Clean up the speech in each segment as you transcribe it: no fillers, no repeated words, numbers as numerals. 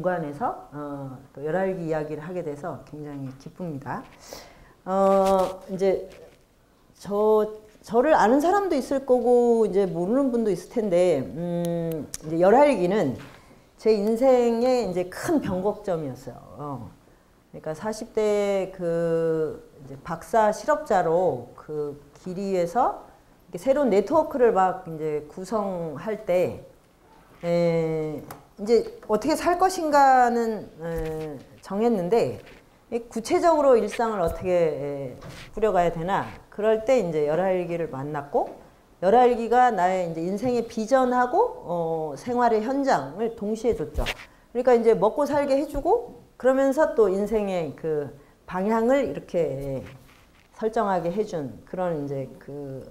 공간에서 또 열알기 이야기를 하게 돼서 굉장히 기쁩니다. 이제 저를 아는 사람도 있을 거고 이제 모르는 분도 있을 텐데 이제 열알기는 제 인생의 이제 큰 변곡점이었어요. 그러니까 40대 그 이제 박사 실업자로 그 길 위에서 새로운 네트워크를 막 이제 구성할 때 이제 어떻게 살 것인가는 정했는데 구체적으로 일상을 어떻게 꾸려가야 되나 그럴 때 이제 열알기를 만났고 열알기가 나의 이제 인생의 비전하고 생활의 현장을 동시에 줬죠. 그러니까 이제 먹고 살게 해주고 그러면서 또 인생의 그 방향을 이렇게 설정하게 해준 그런 이제 그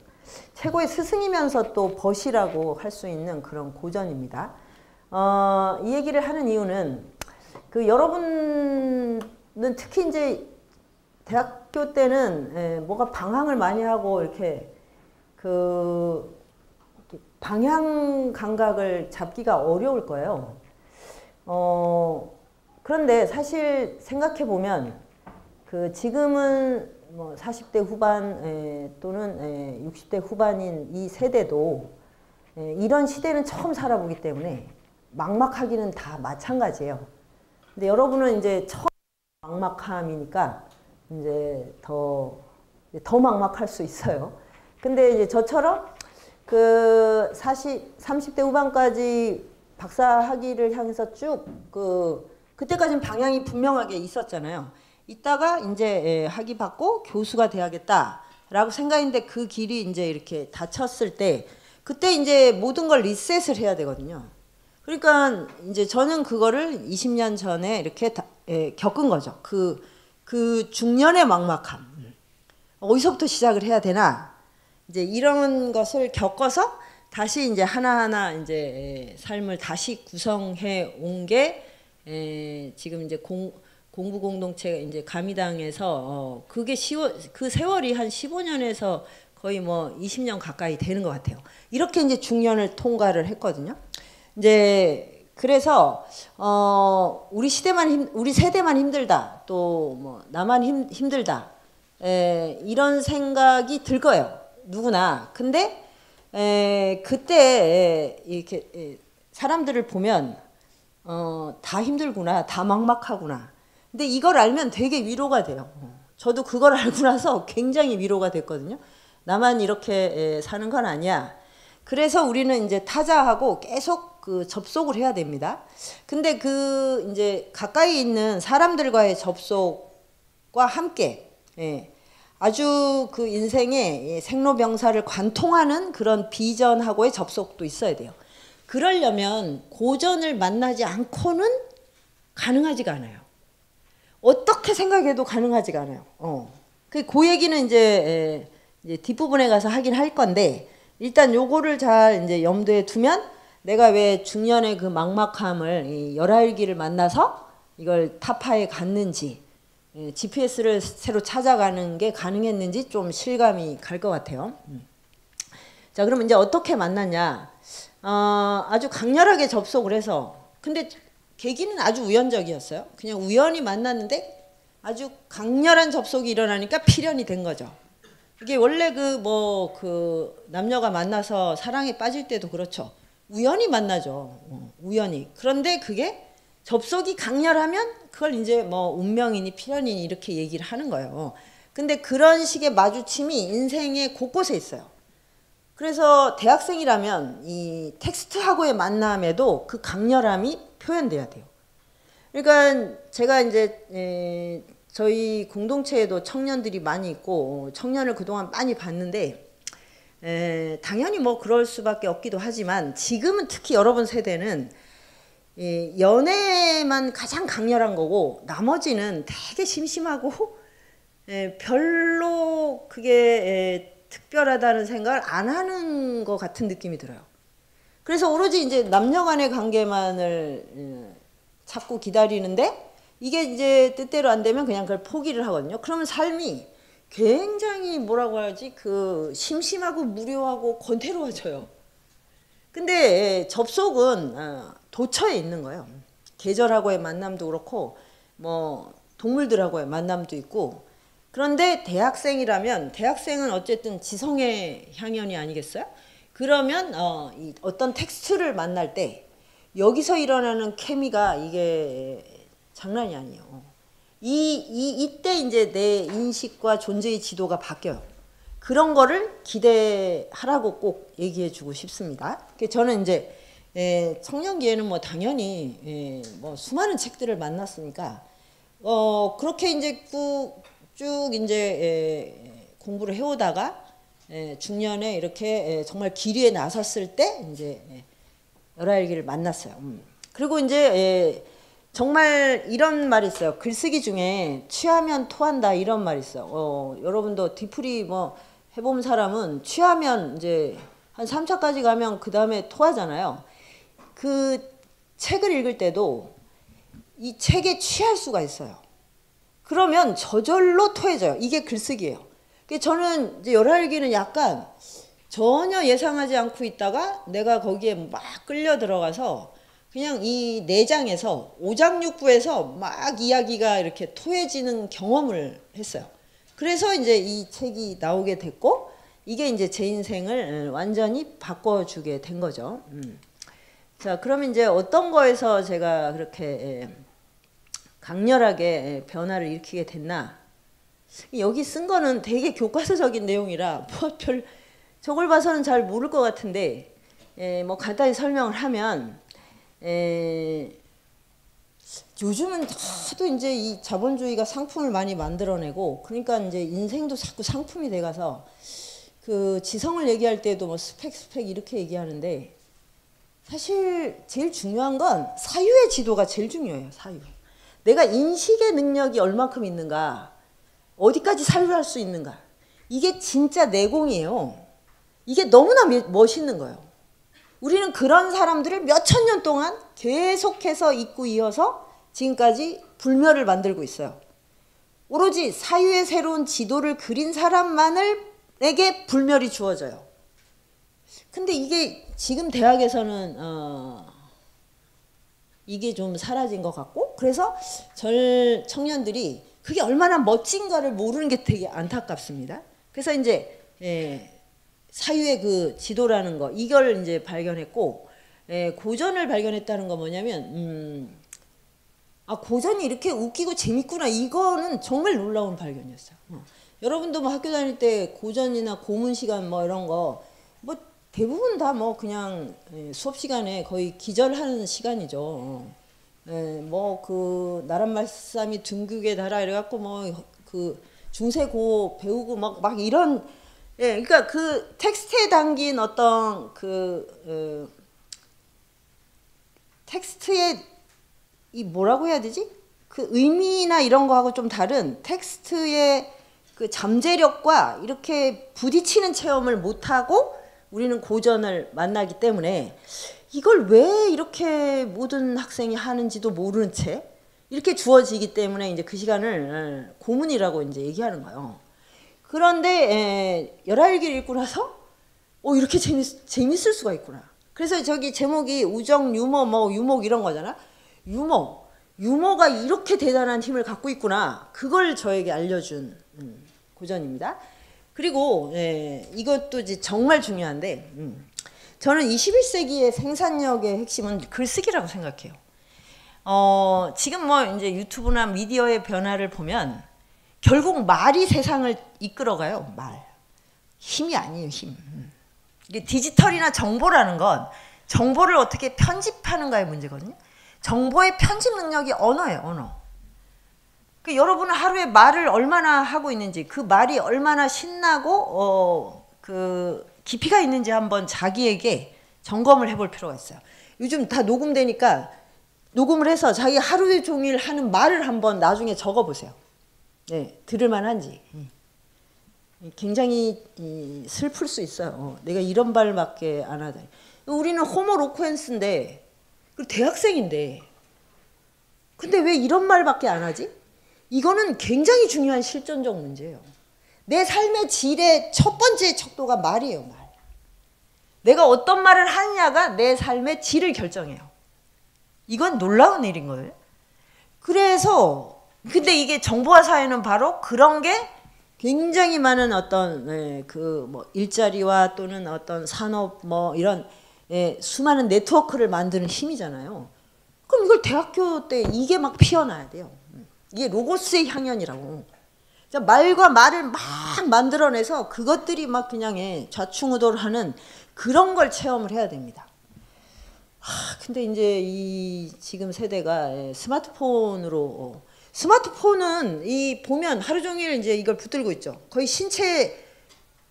최고의 스승이면서 또 벗이라고 할 수 있는 그런 고전입니다. 이 얘기를 하는 이유는 그 여러분은 특히 이제 대학교 때는 뭐가 방황을 많이 하고 이렇게 그 방향 감각을 잡기가 어려울 거예요. 그런데 사실 생각해 보면 그 지금은 뭐 40대 후반 또는 60대 후반인 이 세대도 이런 시대는 처음 살아보기 때문에 막막하기는 다 마찬가지예요. 근데 여러분은 이제 처음 막막함이니까 이제 더 막막할 수 있어요. 근데 이제 저처럼 그 30대 후반까지 박사 학위를 향해서 쭉 그때까지는 방향이 분명하게 있었잖아요. 이따가 이제 학위 받고 교수가 돼야겠다라고 생각했는데 그 길이 이제 이렇게 닫혔을 때 그때 이제 모든 걸 리셋을 해야 되거든요. 그러니까 이제 저는 그거를 20년 전에 이렇게 겪은 거죠. 그 중년의 막막함. 어디서부터 시작을 해야 되나? 이제 이런 것을 겪어서 다시 이제 하나하나 이제 삶을 다시 구성해 온 게 지금 이제 공부 공동체 이제 가미당에서 그게 그 세월이 한 15년에서 거의 뭐 20년 가까이 되는 것 같아요. 이렇게 이제 중년을 통과를 했거든요. 이제 그래서 우리 세대만 힘들다, 또 뭐 나만 힘들다, 이런 생각이 들 거예요. 누구나. 근데 그때 이렇게 사람들을 보면 다 힘들구나, 다 막막하구나. 근데 이걸 알면 되게 위로가 돼요. 저도 그걸 알고 나서 굉장히 위로가 됐거든요. 나만 이렇게 사는 건 아니야. 그래서 우리는 이제 타자하고 계속 그 접속을 해야 됩니다. 근데 그 이제 가까이 있는 사람들과의 접속과 함께 아주 그 인생의 생로병사를 관통하는 그런 비전하고의 접속도 있어야 돼요. 그러려면 고전을 만나지 않고는 가능하지가 않아요. 어떻게 생각해도 가능하지가 않아요. 그 얘기는 이제 뒷부분에 가서 하긴 할 건데 일단 요거를 잘 이제 염두에 두면 내가 왜 중년의 그 막막함을 열알기를 만나서 이걸 타파에 갔는지 GPS를 새로 찾아가는 게 가능했는지 좀 실감이 갈 것 같아요. 자, 그러면 이제 어떻게 만났냐? 아주 강렬하게 접속을 해서 근데 계기는 아주 우연적이었어요. 그냥 우연히 만났는데 아주 강렬한 접속이 일어나니까 필연이 된 거죠. 이게 원래 그 남녀가 만나서 사랑에 빠질 때도 그렇죠. 우연히 만나죠. 우연히. 그런데 그게 접속이 강렬하면 그걸 이제 뭐 운명이니 필연이니 이렇게 얘기를 하는 거예요. 근데 그런 식의 마주침이 인생의 곳곳에 있어요. 그래서 대학생이라면 이 텍스트하고의 만남에도 그 강렬함이 표현돼야 돼요. 그러니까 제가 이제 저희 공동체에도 청년들이 많이 있고 청년을 그동안 많이 봤는데 당연히 뭐 그럴 수밖에 없기도 하지만 지금은 특히 여러분 세대는 연애만 가장 강렬한 거고 나머지는 되게 심심하고 별로 그게 특별하다는 생각을 안 하는 것 같은 느낌이 들어요. 그래서 오로지 이제 남녀 간의 관계만을 찾고 기다리는데 이게 이제 뜻대로 안 되면 그냥 그걸 포기를 하거든요. 그러면 삶이 굉장히 뭐라고 해야지 그 심심하고 무료하고 권태로워져요. 근데 접속은 도처에 있는 거예요. 계절하고의 만남도 그렇고 뭐 동물들하고의 만남도 있고. 그런데 대학생이라면 대학생은 어쨌든 지성의 향연이 아니겠어요? 그러면 어떤 텍스트를 만날 때 여기서 일어나는 케미가 이게 장난이 아니에요. 이때 이제 내 인식과 존재의 지도가 바뀌어요. 그런 거를 기대하라고 꼭 얘기해 주고 싶습니다. 저는 이제 청년기에는 뭐 당연히 뭐 수많은 책들을 만났으니까 그렇게 이제 쭉 이제 공부를 해오다가 중년에 이렇게 정말 기류에 나섰을 때 이제 열하일기를 만났어요. 그리고 이제 정말 이런 말이 있어요. 글쓰기 중에 취하면 토한다 이런 말이 있어요. 여러분도 뒤풀이 뭐 해본 사람은 취하면 이제 한 3차까지 가면 그 다음에 토하잖아요. 그 책을 읽을 때도 이 책에 취할 수가 있어요. 그러면 저절로 토해져요. 이게 글쓰기예요. 저는 이제 열하일기는 약간 전혀 예상하지 않고 있다가 내가 거기에 막 끌려 들어가서 그냥 이 내장에서 오장육부에서 막 이야기가 이렇게 토해지는 경험을 했어요. 그래서 이제 이 책이 나오게 됐고 이게 이제 제 인생을 완전히 바꿔주게 된 거죠. 자, 그럼 이제 어떤 거에서 제가 그렇게 강렬하게 변화를 일으키게 됐나? 여기 쓴 거는 되게 교과서적인 내용이라 뭐 별 저걸 봐서는 잘 모를 것 같은데 뭐 간단히 설명을 하면 요즘은 하도 이제 이 자본주의가 상품을 많이 만들어내고 그러니까 이제 인생도 자꾸 상품이 돼가서 그 지성을 얘기할 때도 뭐 스펙 이렇게 얘기하는데 사실 제일 중요한 건 사유의 지도가 제일 중요해요. 사유. 내가 인식의 능력이 얼만큼 있는가, 어디까지 사유할 수 있는가. 이게 진짜 내공이에요. 이게 너무나 멋있는 거예요. 우리는 그런 사람들을 몇천 년 동안 계속해서 잇고 이어서 지금까지 불멸을 만들고 있어요. 오로지 사유의 새로운 지도를 그린 사람만에게 불멸이 주어져요. 근데 이게 지금 대학에서는 이게 좀 사라진 것 같고 그래서 청년들이 그게 얼마나 멋진가를 모르는 게 되게 안타깝습니다. 그래서 이제 사유의 그 지도라는 거 이걸 이제 발견했고 고전을 발견했다는 거 뭐냐면 고전이 이렇게 웃기고 재밌구나 이거는 정말 놀라운 발견이었어요. 여러분도 뭐 학교 다닐 때 고전이나 고문 시간 뭐 이런 거 뭐 대부분 다 뭐 그냥 수업 시간에 거의 기절하는 시간이죠. 뭐 그 나란말싸미 둥국에 달아 이래갖고 뭐 그 중세고 배우고 막 이런 그러니까 그 텍스트에 담긴 어떤 그 텍스트의 이 뭐라고 해야 되지? 그 의미나 이런 거하고 좀 다른 텍스트의 그 잠재력과 이렇게 부딪히는 체험을 못하고 우리는 고전을 만나기 때문에 이걸 왜 이렇게 모든 학생이 하는지도 모르는 채 이렇게 주어지기 때문에 이제 그 시간을 고문이라고 이제 얘기하는 거예요. 그런데 열하일기를 읽고 나서 이렇게 재밌을 수가 있구나. 그래서 저기 제목이 우정, 유머, 뭐 유목 이런 거잖아. 유머가 이렇게 대단한 힘을 갖고 있구나. 그걸 저에게 알려준 고전입니다. 그리고 이것도 이제 정말 중요한데 저는 21세기의 생산력의 핵심은 글쓰기라고 생각해요. 지금 뭐 이제 유튜브나 미디어의 변화를 보면 결국 말이 세상을 이끌어가요. 말. 힘이 아니에요. 힘. 이게 디지털이나 정보라는 건 정보를 어떻게 편집하는가의 문제거든요. 정보의 편집 능력이 언어예요. 언어. 여러분은 하루에 말을 얼마나 하고 있는지 그 말이 얼마나 신나고 그 깊이가 있는지 한번 자기에게 점검을 해볼 필요가 있어요. 요즘 다 녹음되니까 녹음을 해서 자기 하루 종일 하는 말을 한번 나중에 적어보세요. 들을만한지. 굉장히 슬플 수 있어요. 내가 이런 말밖에 안 하다니. 우리는 호모 로쿠엔스인데 그리고 대학생인데 근데 왜 이런 말밖에 안 하지? 이거는 굉장히 중요한 실존적 문제예요. 내 삶의 질의 첫 번째 척도가 말이에요. 말. 내가 어떤 말을 하느냐가 내 삶의 질을 결정해요. 이건 놀라운 일인 거예요. 그래서 근데 이게 정보화 사회는 바로 그런 게 굉장히 많은 어떤 그 뭐 일자리와 또는 어떤 산업 뭐 이런 수많은 네트워크를 만드는 힘이잖아요. 그럼 이걸 대학교 때 이게 막 피어나야 돼요. 이게 로고스의 향연이라고. 말과 말을 막 만들어내서 그것들이 막 그냥 좌충우돌 하는 그런 걸 체험을 해야 됩니다. 근데 이제 이 지금 세대가 스마트폰으로 스마트폰은 이 보면 하루 종일 이제 이걸 붙들고 있죠. 거의 신체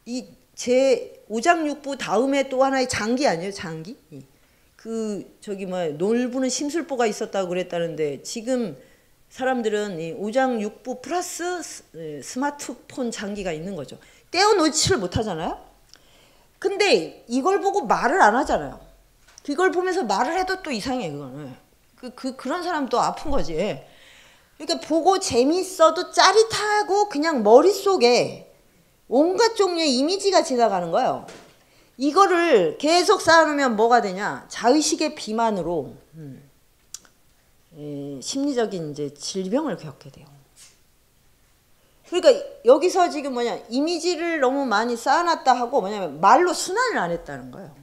이 제 오장육부 다음에 또 하나의 장기 아니에요, 장기? 그 저기 뭐 놀부는 심술보가 있었다고 그랬다는데 지금 사람들은 이 오장육부 플러스 스마트폰 장기가 있는 거죠. 떼어놓지를 못하잖아요. 근데 이걸 보고 말을 안 하잖아요. 그걸 보면서 말을 해도 또 이상해 그거는. 그런 사람 또 아픈 거지. 그러니까 보고 재밌어도 짜릿하고 그냥 머릿속에 온갖 종류의 이미지가 지나가는 거예요. 이거를 계속 쌓아놓으면 뭐가 되냐? 자의식의 비만으로 심리적인 이제 질병을 겪게 돼요. 그러니까 여기서 지금 뭐냐? 이미지를 너무 많이 쌓아놨다 하고 뭐냐면 말로 순환을 안 했다는 거예요.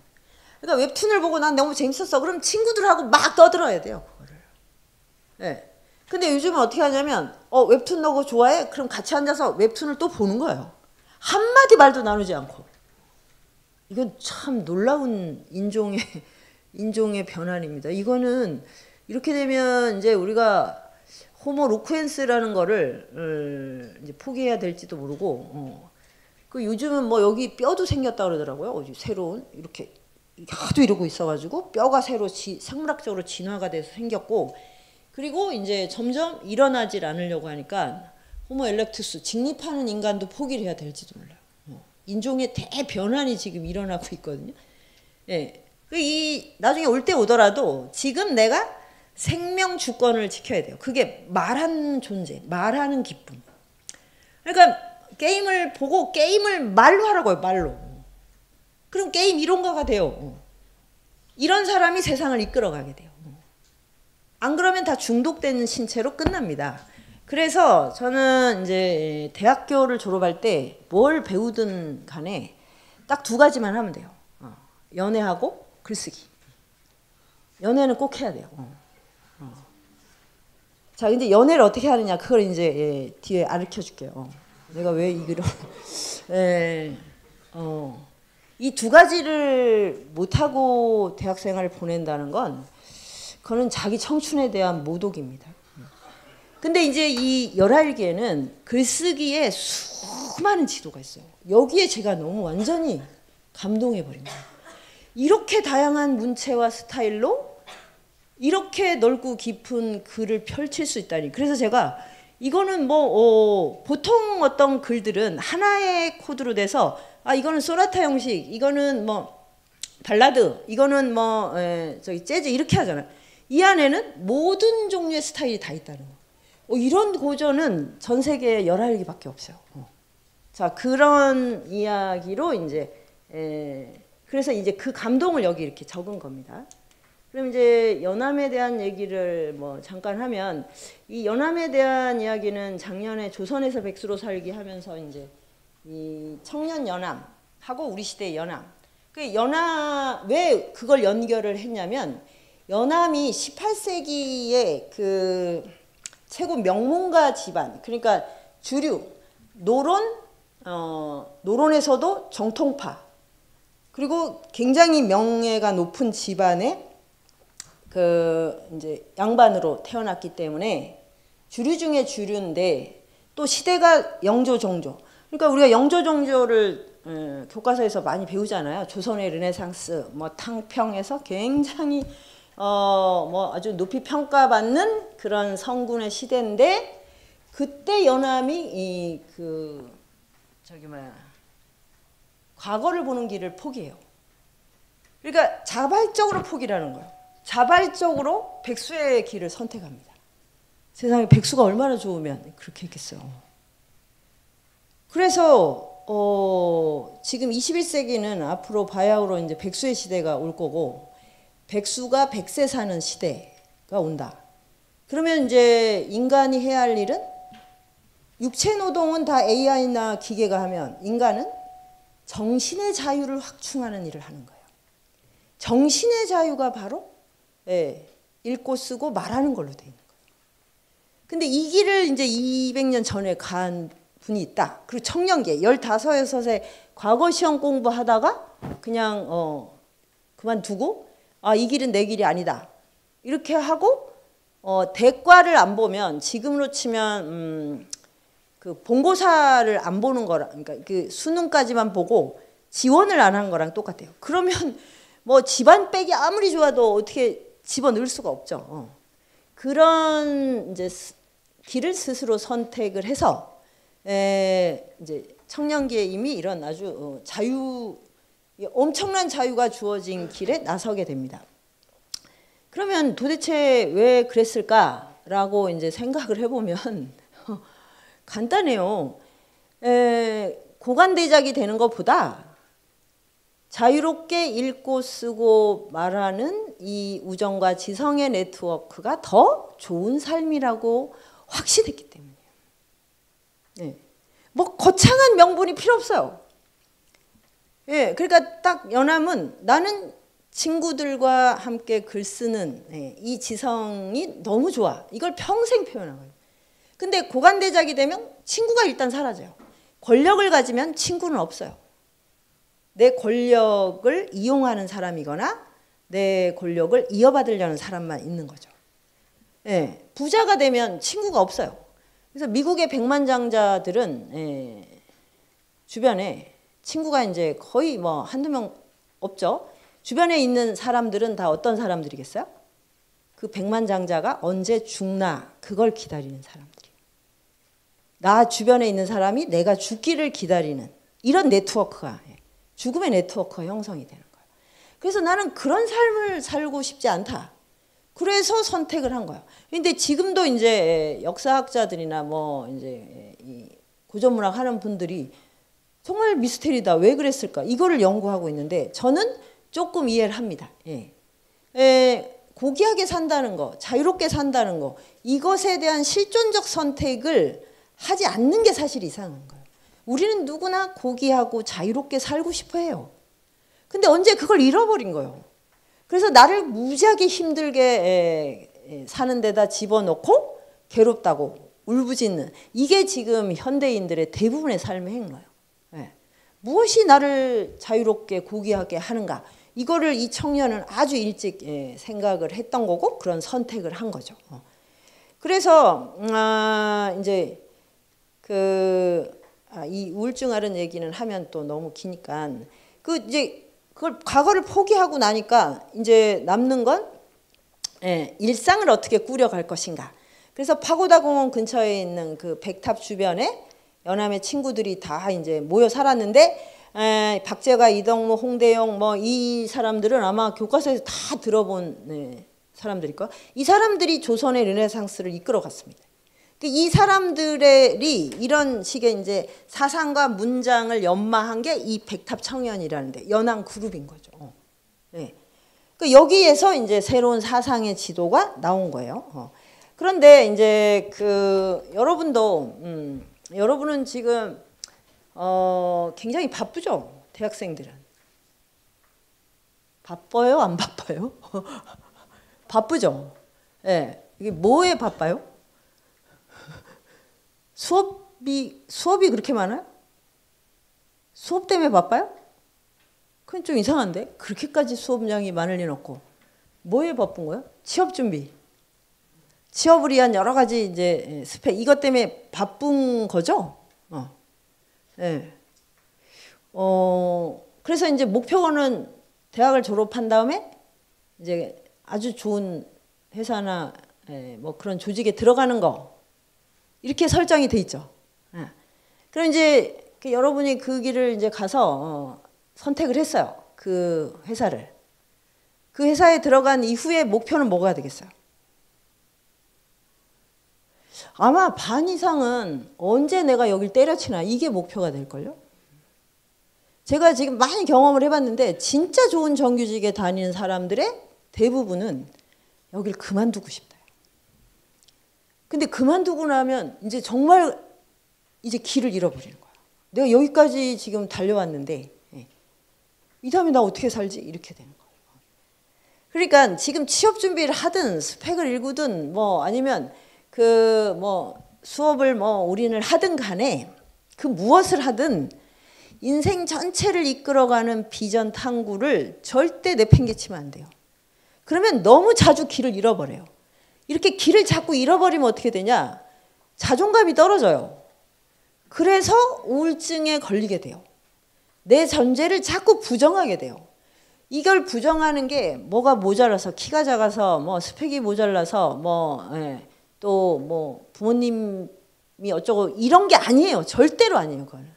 그러니까 웹툰을 보고 난 너무 재밌었어. 그럼 친구들하고 막 떠들어야 돼요. 그거를. 네. 근데 요즘은 어떻게 하냐면 웹툰 너 그거 좋아해? 그럼 같이 앉아서 웹툰을 또 보는 거예요. 한마디 말도 나누지 않고. 이건 참 놀라운 인종의 변환입니다. 이거는 이렇게 되면 이제 우리가 호모 로쿠엔스라는 거를 이제 포기해야 될지도 모르고 그 요즘은 뭐 여기 뼈도 생겼다 그러더라고요. 새로운 이렇게 하도 이러고 있어가지고 뼈가 새로 생물학적으로 진화가 돼서 생겼고 그리고 이제 점점 일어나질 않으려고 하니까 호모 엘렉투스 직립하는 인간도 포기를 해야 될지도 몰라요. 인종의 대변환이 지금 일어나고 있거든요. 예. 이 나중에 올 때 오더라도 지금 내가 생명 주권을 지켜야 돼요. 그게 말하는 존재, 말하는 기쁨. 그러니까 게임을 보고 게임을 말로 하라고요. 말로. 그럼 게임 이론가가 돼요. 이런 사람이 세상을 이끌어가게 돼요. 안 그러면 다 중독된 신체로 끝납니다. 그래서 저는 이제 대학교를 졸업할 때 뭘 배우든 간에 딱 두 가지만 하면 돼요. 연애하고 글쓰기. 연애는 꼭 해야 돼요. 자, 근데 연애를 어떻게 하느냐 그걸 이제 뒤에 가르쳐 줄게요. 내가 왜 이거를 이 두 가지를 못하고 대학생활을 보낸다는 건 그거는 자기 청춘에 대한 모독입니다. 근데 이제 이 열알기에는 글쓰기에 수많은 지도가 있어요. 여기에 제가 너무 완전히 감동해버린 거예요. 이렇게 다양한 문체와 스타일로 이렇게 넓고 깊은 글을 펼칠 수 있다니. 그래서 제가 이거는 뭐 보통 어떤 글들은 하나의 코드로 돼서 이거는 소나타 형식, 이거는 뭐 발라드, 이거는 뭐 저기 재즈 이렇게 하잖아요. 이 안에는 모든 종류의 스타일이 다 있다는 거. 이런 고전은 전 세계에 11개밖에 없어요. 자, 그런 이야기로 이제 그래서 이제 그 감동을 여기 이렇게 적은 겁니다. 그럼 이제 연암에 대한 얘기를 뭐 잠깐 하면 이 연암에 대한 이야기는 작년에 조선에서 백수로 살기 하면서 이제 이 청년 연암하고 우리 시대의 연암. 그 연암 왜 그걸 연결을 했냐면 연암이 18세기에 그 최고 명문가 집안, 그러니까 주류, 노론에서도 정통파, 그리고 굉장히 명예가 높은 집안의 그 이제 양반으로 태어났기 때문에 주류 중에 주류인데 또 시대가 영조정조. 그러니까 우리가 영조정조를 교과서에서 많이 배우잖아요. 조선의 르네상스, 뭐 탕평에서 굉장히 뭐 아주 높이 평가받는 그런 성군의 시대인데 그때 연암이 과거를 보는 길을 포기해요. 그러니까 자발적으로 포기를 하는 거예요. 자발적으로 백수의 길을 선택합니다. 세상에 백수가 얼마나 좋으면 그렇게 했겠어요. 그래서 지금 21세기는 앞으로 바야흐로 이제 백수의 시대가 올 거고 백수가 백세 사는 시대. 온다. 그러면 이제 인간이 해야 할 일은 육체 노동은 다 AI나 기계가 하면 인간은 정신의 자유를 확충하는 일을 하는 거예요. 정신의 자유가 바로 읽고 쓰고 말하는 걸로 돼 있는 거예요. 근데 이 길을 이제 200년 전에 간 분이 있다. 그리고 청년기에 15, 6에 과거 시험 공부하다가 그냥 그만두고 이 길은 내 길이 아니다. 이렇게 하고 대과를 안 보면 지금으로 치면 그 본고사를 안 보는 거랑 그러니까 그 수능까지만 보고 지원을 안 한 거랑 똑같아요. 그러면 뭐 집안 백이 아무리 좋아도 어떻게 집어넣을 수가 없죠. 그런 이제 길을 스스로 선택을 해서 이제 청년기에 이미 이런 아주 엄청난 자유가 주어진 길에 나서게 됩니다. 그러면 도대체 왜 그랬을까라고 이제 생각을 해보면 간단해요. 고관대작이 되는 것보다 자유롭게 읽고 쓰고 말하는 이 우정과 지성의 네트워크가 더 좋은 삶이라고 확신했기 때문이에요. 뭐 거창한 명분이 필요 없어요. 그러니까 딱 연함은 나는 친구들과 함께 글 쓰는 이 지성이 너무 좋아. 이걸 평생 표현하거든요. 근데 고관대작이 되면 친구가 일단 사라져요. 권력을 가지면 친구는 없어요. 내 권력을 이용하는 사람이거나 내 권력을 이어받으려는 사람만 있는 거죠. 부자가 되면 친구가 없어요. 그래서 미국의 백만장자들은 주변에 친구가 이제 거의 뭐 한두 명 없죠. 주변에 있는 사람들은 다 어떤 사람들이겠어요? 그 백만장자가 언제 죽나 그걸 기다리는 사람들이에요. 나 주변에 있는 사람이 내가 죽기를 기다리는 이런 네트워크가 죽음의 네트워크가 형성이 되는 거예요. 그래서 나는 그런 삶을 살고 싶지 않다. 그래서 선택을 한 거예요. 근데 지금도 이제 역사학자들이나 뭐 이제 이 고전문학 하는 분들이 정말 미스테리다. 왜 그랬을까? 이거를 연구하고 있는데 저는 조금 이해를 합니다. 고귀하게 산다는 거, 자유롭게 산다는 거, 이것에 대한 실존적 선택을 하지 않는 게 사실 이상한 거예요. 우리는 누구나 고귀하고 자유롭게 살고 싶어 해요. 근데 언제 그걸 잃어버린 거예요. 그래서 나를 무지하게 힘들게 사는 데다 집어넣고 괴롭다고 울부짖는 이게 지금 현대인들의 대부분의 삶의 행로예요. 무엇이 나를 자유롭게 고귀하게 하는가? 이거를 이 청년은 아주 일찍 생각을 했던 거고 그런 선택을 한 거죠. 그래서 이제 이 우울증 앓은 얘기는 하면 또 너무 기니까 이제 그걸 과거를 포기하고 나니까 이제 남는 건 일상을 어떻게 꾸려갈 것인가. 그래서 파고다 공원 근처에 있는 그 백탑 주변에 연암의 친구들이 다 이제 모여 살았는데 박재가, 이덕무, 홍대영 뭐 이 사람들은 아마 교과서에서 다 들어본 사람들일 거예요. 이 사람들이 조선의 르네상스를 이끌어갔습니다. 이 사람들이 이런 식의 이제 사상과 문장을 연마한 게 이 백탑 청년이라는데 연합 그룹인 거죠. 여기에서 이제 새로운 사상의 지도가 나온 거예요. 그런데 이제 여러분은 지금 굉장히 바쁘죠? 대학생들은. 바빠요? 안 바빠요? 바쁘죠? 이게 뭐에 바빠요? 수업이 그렇게 많아요? 수업 때문에 바빠요? 그건 좀 이상한데? 그렇게까지 수업량이 많을 리는 없고. 뭐에 바쁜 거예요? 취업 준비. 취업을 위한 여러 가지 이제 스펙, 이것 때문에 바쁜 거죠? 그래서 이제 목표는 대학을 졸업한 다음에 이제 아주 좋은 회사나 뭐 그런 조직에 들어가는 거, 이렇게 설정이 돼 있죠. 그럼 이제 여러분이 그 길을 이제 가서 선택을 했어요. 그 회사를. 그 회사에 들어간 이후에 목표는 뭐가 되겠어요? 아마 반 이상은 언제 내가 여길 때려치나 이게 목표가 될걸요? 제가 지금 많이 경험을 해봤는데 진짜 좋은 정규직에 다니는 사람들의 대부분은 여길 그만두고 싶다. 근데 그만두고 나면 이제 정말 이제 길을 잃어버리는 거야. 내가 여기까지 지금 달려왔는데 이 다음에 나 어떻게 살지? 이렇게 되는 거예요. 그러니까 지금 취업 준비를 하든 스펙을 일구든 뭐 아니면 그 뭐 수업을 뭐 올인을 하든 간에 그 무엇을 하든 인생 전체를 이끌어가는 비전 탐구를 절대 내팽개치면 안 돼요. 그러면 너무 자주 길을 잃어버려요. 이렇게 길을 자꾸 잃어버리면 어떻게 되냐? 자존감이 떨어져요. 그래서 우울증에 걸리게 돼요. 내 존재를 자꾸 부정하게 돼요. 이걸 부정하는 게 뭐가 모자라서, 키가 작아서, 뭐 스펙이 모자라서, 뭐 또 뭐 부모님이 어쩌고 이런 게 아니에요. 절대로 아니에요. 그거는.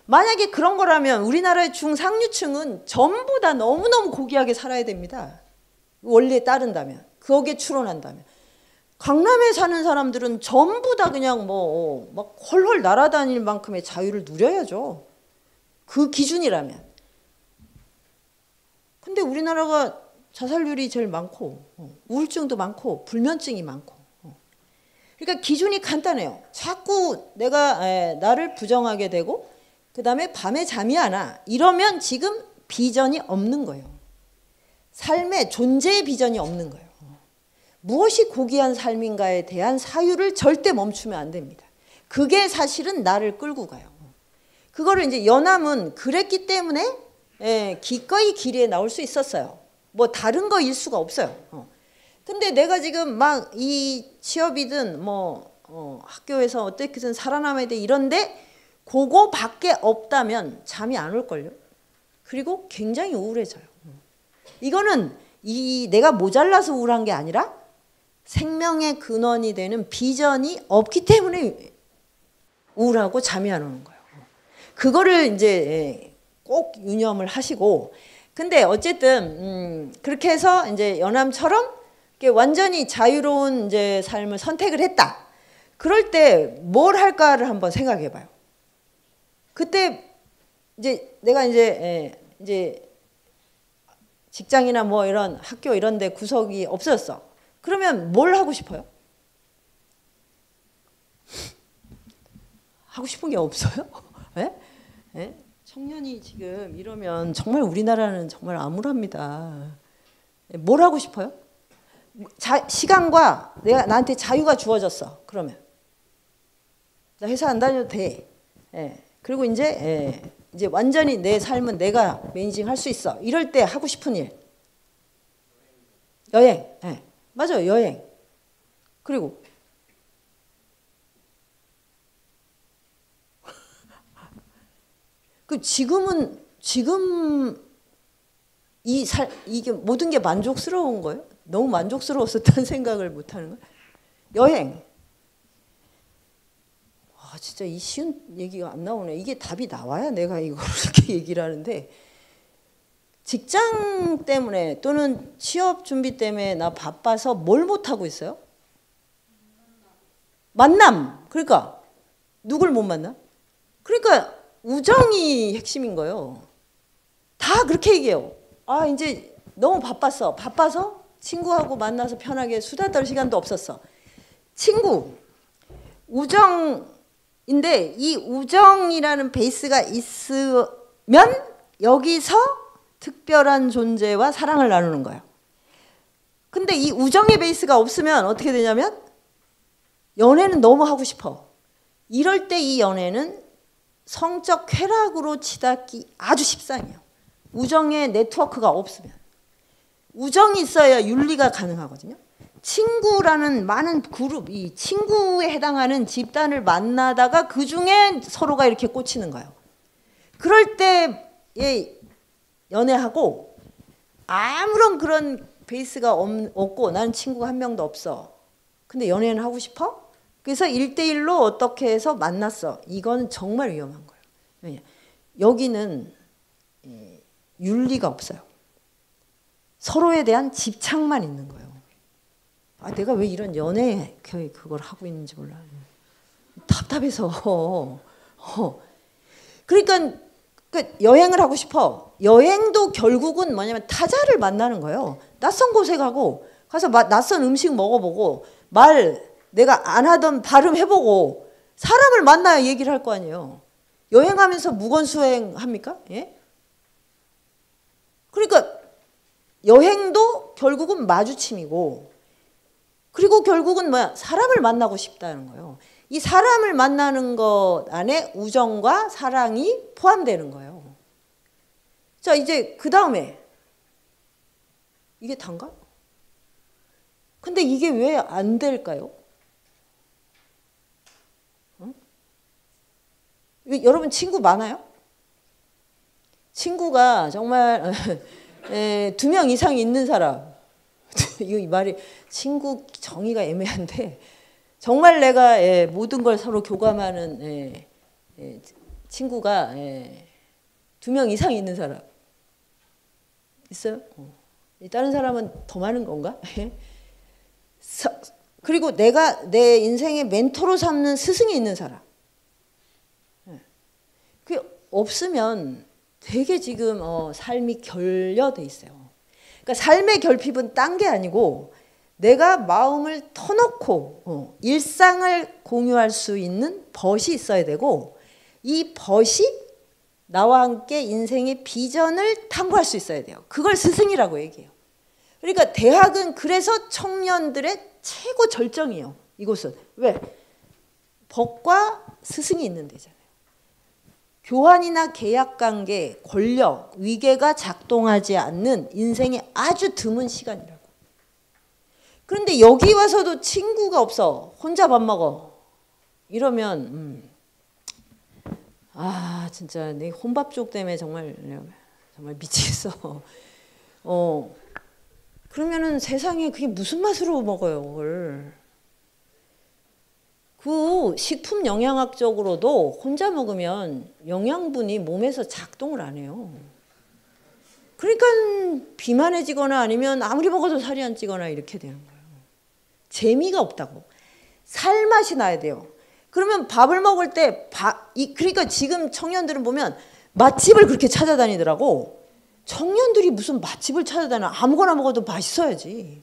만약에 그런 거라면 우리나라의 중상류층은 전부 다 너무너무 고귀하게 살아야 됩니다. 원리에 따른다면, 거기에 추론한다면. 강남에 사는 사람들은 전부 다 그냥 뭐 막 헐헐 날아다닐 만큼의 자유를 누려야죠. 그 기준이라면. 근데 우리나라가 자살률이 제일 많고 우울증도 많고 불면증이 많고 그러니까 기준이 간단해요. 자꾸 내가 나를 부정하게 되고 그 다음에 밤에 잠이 안 와. 이러면 지금 비전이 없는 거예요. 삶의 존재의 비전이 없는 거예요. 무엇이 고귀한 삶인가에 대한 사유를 절대 멈추면 안 됩니다. 그게 사실은 나를 끌고 가요. 그거를 이제 연암은 그랬기 때문에 기꺼이 길에 나올 수 있었어요. 뭐 다른 거일 수가 없어요. 근데 내가 지금 막 이 취업이든 뭐 학교에서 어떻게든 살아남아야 돼 이런데 그거밖에 없다면 잠이 안 올걸요. 그리고 굉장히 우울해져요. 이거는 내가 모자라서 우울한 게 아니라 생명의 근원이 되는 비전이 없기 때문에 우울하고 잠이 안 오는 거예요. 그거를 이제 꼭 유념을 하시고, 근데 어쨌든 그렇게 해서 이제 연암처럼 완전히 자유로운 이제 삶을 선택을 했다. 그럴 때 뭘 할까를 한번 생각해 봐요. 그때 이제 내가 이제 직장이나 뭐 이런 학교 이런 데 구석이 없어졌어. 그러면 뭘 하고 싶어요? 하고 싶은 게 없어요? 예? 예? 청년이 지금 이러면 정말 우리나라는 정말 암울합니다. 뭘 하고 싶어요? 시간과 나한테 자유가 주어졌어. 그러면 나 회사 안 다녀도 돼. 그리고 이제 완전히 내 삶은 내가 매니징 할 수 있어. 이럴 때 하고 싶은 일. 여행. 맞아요. 여행. 그리고 지금 이게 모든 게 만족스러운 거예요? 너무 만족스러웠었다는 생각을 못 하는 거예요? 여행. 진짜 이 쉬운 얘기가 안 나오네. 이게 답이 나와야 내가 이걸 이렇게 얘기를 하는데, 직장 때문에 또는 취업 준비 때문에 나 바빠서 뭘 못하고 있어요? 만남. 그러니까 누굴 못 만나? 그러니까 우정이 핵심인 거예요. 다 그렇게 얘기해요. 이제 너무 바빠서 친구하고 만나서 편하게 수다 떨 시간도 없었어. 친구, 우정인데 이 우정이라는 베이스가 있으면 여기서 특별한 존재와 사랑을 나누는 거예요. 근데 이 우정의 베이스가 없으면 어떻게 되냐면 연애는 너무 하고 싶어. 이럴 때 이 연애는 성적 쾌락으로 치닫기 아주 십상이에요. 우정의 네트워크가 없으면. 우정이 있어야 윤리가 가능하거든요. 친구라는 많은 그룹, 이 친구에 해당하는 집단을 만나다가 그중에 서로가 이렇게 꽂히는 거예요. 그럴 때 연애하고 아무런 그런 베이스가 없고 나는 친구가 한 명도 없어. 근데 연애는 하고 싶어? 그래서 1대1로 어떻게 해서 만났어. 이건 정말 위험한 거예요. 왜냐? 여기는 윤리가 없어요. 서로에 대한 집착만 있는 거예요. 내가 왜 이런 연애 그걸 하고 있는지 몰라. 답답해서. 그러니까 여행을 하고 싶어. 여행도 결국은 뭐냐면 타자를 만나는 거예요. 낯선 곳에 가서 가서 낯선 음식 먹어보고 말 내가 안 하던 발음 해보고 사람을 만나야 얘기를 할 거 아니에요. 여행하면서 무건수행 합니까? 예? 그러니까 여행도 결국은 마주침이고 그리고 결국은 뭐야? 사람을 만나고 싶다는 거예요. 이 사람을 만나는 것 안에 우정과 사랑이 포함되는 거예요. 자, 이제 그 다음에 이게 단가? 근데 이게 왜 안 될까요? 여러분 친구 많아요? 친구가 정말 2명 이상 있는 사람. 이 말이 친구 정의가 애매한데 정말 내가 모든 걸 서로 교감하는 친구가 2명 이상 있는 사람 있어요? 다른 사람은 더 많은 건가? 그리고 내가 내 인생의 멘토로 삼는 스승이 있는 사람. 그게 없으면 되게 지금 삶이 결여돼 있어요. 그러니까 삶의 결핍은 딴 게 아니고 내가 마음을 터놓고 일상을 공유할 수 있는 벗이 있어야 되고 이 벗이 나와 함께 인생의 비전을 탐구할 수 있어야 돼요. 그걸 스승이라고 얘기해요. 그러니까 대학은 그래서 청년들의 최고 절정이에요. 이곳은. 왜? 벗과 스승이 있는 데잖아요. 교환이나 계약관계, 권력, 위계가 작동하지 않는 인생의 아주 드문 시간이라고. 그런데 여기 와서도 친구가 없어. 혼자 밥 먹어. 이러면 진짜 내 혼밥족 때문에 정말 미치겠어. 그러면은 세상에 그게 무슨 맛으로 먹어요, 그걸. 그 식품 영양학적으로도 혼자 먹으면 영양분이 몸에서 작동을 안 해요. 그러니까 비만해지거나 아니면 아무리 먹어도 살이 안 찌거나 이렇게 되는 거예요. 재미가 없다고. 살맛이 나야 돼요. 그러면 밥을 먹을 때 그러니까 지금 청년들은 보면 맛집을 그렇게 찾아다니더라고. 청년들이 무슨 맛집을 찾아다녀. 아무거나 먹어도 맛있어야지.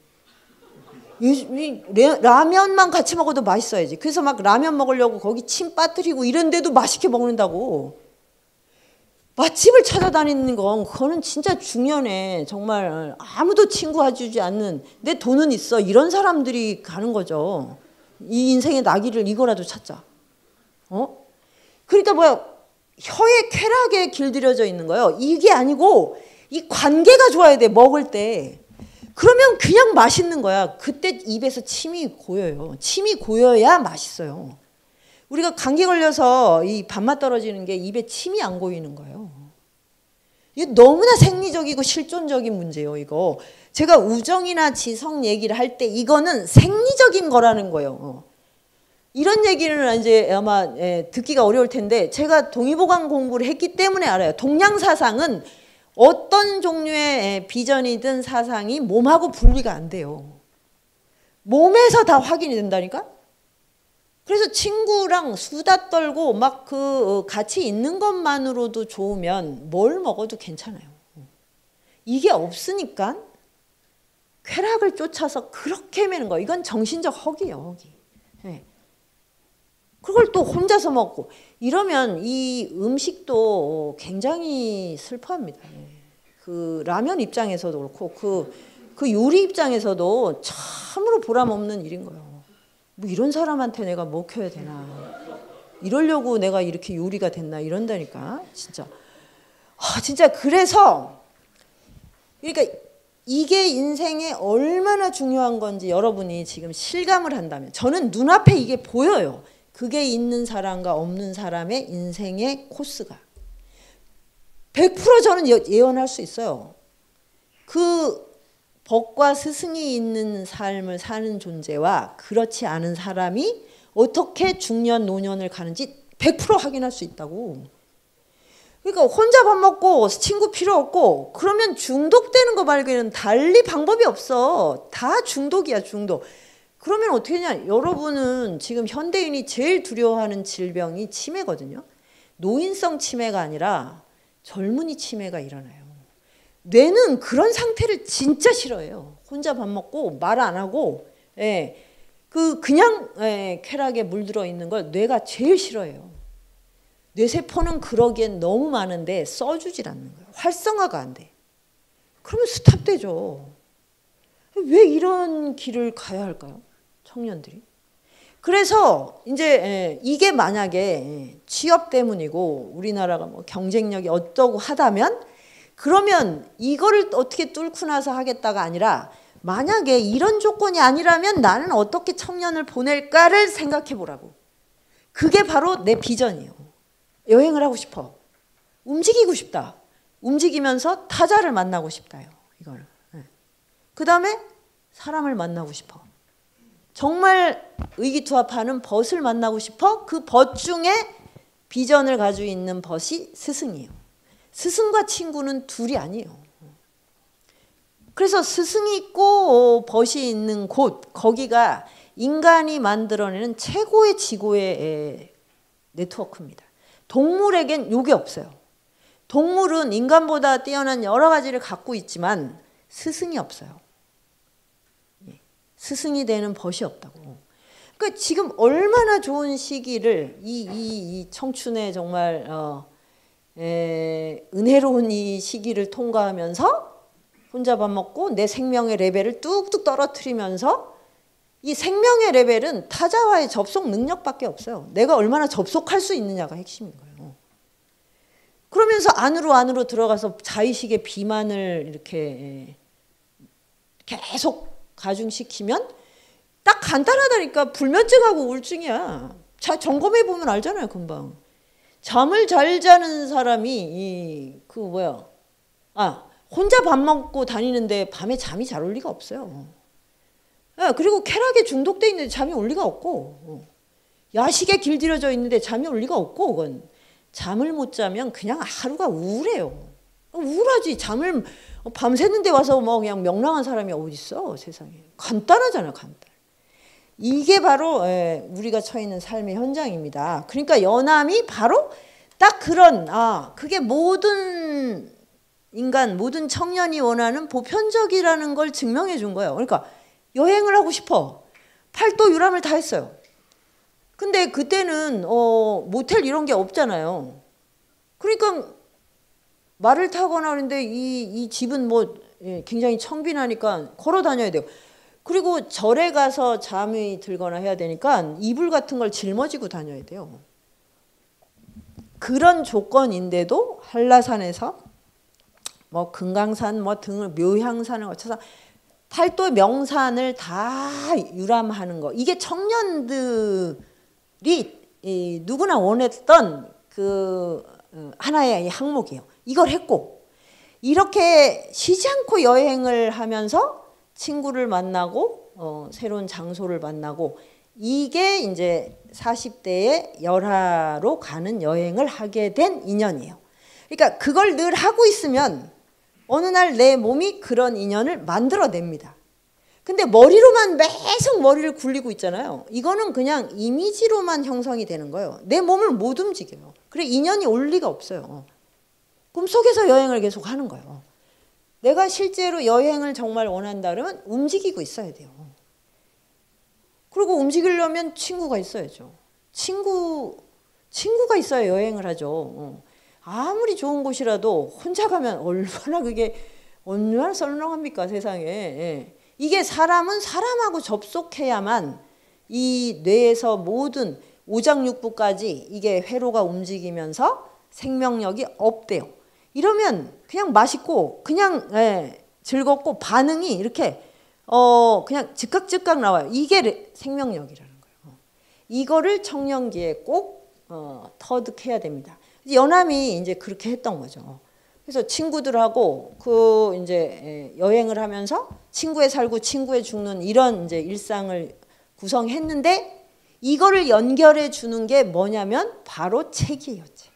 라면만 같이 먹어도 맛있어야지. 그래서 막 라면 먹으려고 거기 침 빠뜨리고 이런데도 맛있게 먹는다고. 맛집을 찾아다니는 건 그거는 진짜 중년에 정말 아무도 친구해주지 않는 내 돈은 있어 이런 사람들이 가는 거죠. 이 인생의 낙이를 이거라도 찾자. 그러니까 뭐야, 혀에 쾌락에 길들여져 있는 거예요. 이게 아니고 이 관계가 좋아야 돼. 먹을 때. 그러면 그냥 맛있는 거야. 그때 입에서 침이 고여요. 침이 고여야 맛있어요. 우리가 감기 걸려서 이 밥맛 떨어지는 게 입에 침이 안 고이는 거예요. 이게 너무나 생리적이고 실존적인 문제예요, 이거. 제가 우정이나 지성 얘기를 할 때 이거는 생리적인 거라는 거예요. 이런 얘기는 이제 아마 듣기가 어려울 텐데 제가 동의보감 공부를 했기 때문에 알아요. 동양사상은 어떤 종류의 비전이든 사상이 몸하고 분리가 안 돼요. 몸에서 다 확인이 된다니까? 그래서 친구랑 수다 떨고 막 같이 있는 것만으로도 좋으면 뭘 먹어도 괜찮아요. 이게 없으니까 쾌락을 쫓아서 그렇게 매는 거. 이건 정신적 허기예요, 허기. 네. 그걸 또 혼자서 먹고 이러면 이 음식도 굉장히 슬퍼합니다. 그 라면 입장에서도 그렇고 그 요리 입장에서도 참으로 보람 없는 일인 거예요. 뭐 이런 사람한테 내가 먹혀야 되나? 이러려고 내가 이렇게 요리가 됐나? 이런다니까 진짜. 진짜 그래서 그러니까 이게 인생에 얼마나 중요한 건지 여러분이 지금 실감을 한다면 저는 눈앞에 이게 보여요. 그게 있는 사람과 없는 사람의 인생의 코스가 100% 저는 예언할 수 있어요. 그 법과 스승이 있는 삶을 사는 존재와 그렇지 않은 사람이 어떻게 중년 노년을 가는지 100% 확인할 수 있다고. 그러니까 혼자 밥 먹고 친구 필요 없고 그러면 중독되는 거 말고는 달리 방법이 없어. 다 중독이야, 중독. 그러면 어떻게 하냐? 여러분은 지금 현대인이 제일 두려워하는 질병이 치매거든요. 노인성 치매가 아니라 젊은이 치매가 일어나요. 뇌는 그런 상태를 진짜 싫어해요. 혼자 밥 먹고 말 안 하고 그냥 쾌락에 물들어 있는 걸 뇌가 제일 싫어해요. 뇌세포는 그러기엔 너무 많은데 써주질 않는 거예요. 활성화가 안 돼. 그러면 스탑되죠. 왜 이런 길을 가야 할까요? 청년들이. 그래서 이제 이게 만약에 취업 때문이고 우리나라가 뭐 경쟁력이 어떠고 하다면 그러면 이거를 어떻게 뚫고 나서 하겠다가 아니라 만약에 이런 조건이 아니라면 나는 어떻게 청년을 보낼까를 생각해 보라고. 그게 바로 내 비전이에요. 여행을 하고 싶어. 움직이고 싶다. 움직이면서 타자를 만나고 싶다요. 이걸. 그 다음에 사람을 만나고 싶어. 정말 의기투합하는 벗을 만나고 싶어. 그 벗 중에 비전을 가지고 있는 벗이 스승이에요. 스승과 친구는 둘이 아니에요. 그래서 스승이 있고 벗이 있는 곳, 거기가 인간이 만들어내는 최고의 지고의 네트워크입니다. 동물에겐 요게 없어요. 동물은 인간보다 뛰어난 여러 가지를 갖고 있지만 스승이 없어요. 스승이 되는 벗이 없다고. 그러니까 지금 얼마나 좋은 시기를 이 청춘의 정말 은혜로운 이 시기를 통과하면서 혼자 밥 먹고 내 생명의 레벨을 뚝뚝 떨어뜨리면서 이 생명의 레벨은 타자와의 접속 능력밖에 없어요. 내가 얼마나 접속할 수 있느냐가 핵심인 거예요. 그러면서 안으로 들어가서 자의식의 비만을 이렇게 계속 가중시키면 딱 간단하다니까. 불면증하고 우울증이야. 자, 점검해 보면 알잖아요, 금방. 잠을 잘 자는 사람이 혼자 밥 먹고 다니는데 밤에 잠이 잘 올 리가 없어요. 그리고 쾌락에 중독돼 있는데 잠이 올 리가 없고, 야식에 길들여져 있는데 잠이 올 리가 없고, 그건 잠을 못 자면 그냥 하루가 우울해요. 우울하지. 잠을 밤새는데 와서 뭐 그냥 명랑한 사람이 어디 있어, 세상에. 간단하잖아요, 간단. 이게 바로 우리가 처해 있는 삶의 현장입니다. 그러니까 연암이 바로 딱 그런 그게 모든 인간, 모든 청년이 원하는 보편적이라는 걸 증명해 준 거예요. 그러니까 여행을 하고 싶어. 팔도 유람을 다 했어요. 근데 그때는 모텔 이런 게 없잖아요. 그러니까 말을 타거나 하는데 이 집은 뭐 굉장히 청빈하니까 걸어 다녀야 돼요. 그리고 절에 가서 잠이 들거나 해야 되니까 이불 같은 걸 짊어지고 다녀야 돼요. 그런 조건인데도 한라산에서 뭐 금강산 뭐 등을 묘향산을 거쳐서 팔도 명산을 다 유람하는 거. 이게 청년들이 누구나 원했던 그 하나의 항목이에요. 이걸 했고 이렇게 쉬지 않고 여행을 하면서 친구를 만나고 새로운 장소를 만나고 이게 이제 40대의 열하로 가는 여행을 하게 된 인연이에요. 그러니까 그걸 늘 하고 있으면 어느 날 내 몸이 그런 인연을 만들어냅니다. 근데 머리로만 계속 머리를 굴리고 있잖아요. 이거는 그냥 이미지로만 형성이 되는 거예요. 내 몸을 못 움직여요. 그래 인연이 올 리가 없어요. 꿈속에서 여행을 계속 하는 거예요. 내가 실제로 여행을 정말 원한다 그러면 움직이고 있어야 돼요. 그리고 움직이려면 친구가 있어야죠. 친구가 있어야 여행을 하죠. 아무리 좋은 곳이라도 혼자 가면 얼마나 썰렁합니까, 세상에. 이게 사람은 사람하고 접속해야만 이 뇌에서 모든 오장육부까지 이게 회로가 움직이면서 생명력이 업돼요. 이러면 그냥 맛있고 그냥 즐겁고 반응이 이렇게 그냥 즉각 나와요. 이게 생명력이라는 거예요. 이거를 청년기에 꼭 터득해야 됩니다. 연암이 이제 그렇게 했던 거죠. 그래서 친구들하고 이제 여행을 하면서 친구에 살고 친구에 죽는 이런 이제 일상을 구성했는데 이거를 연결해 주는 게 뭐냐면 바로 책이에요. 책.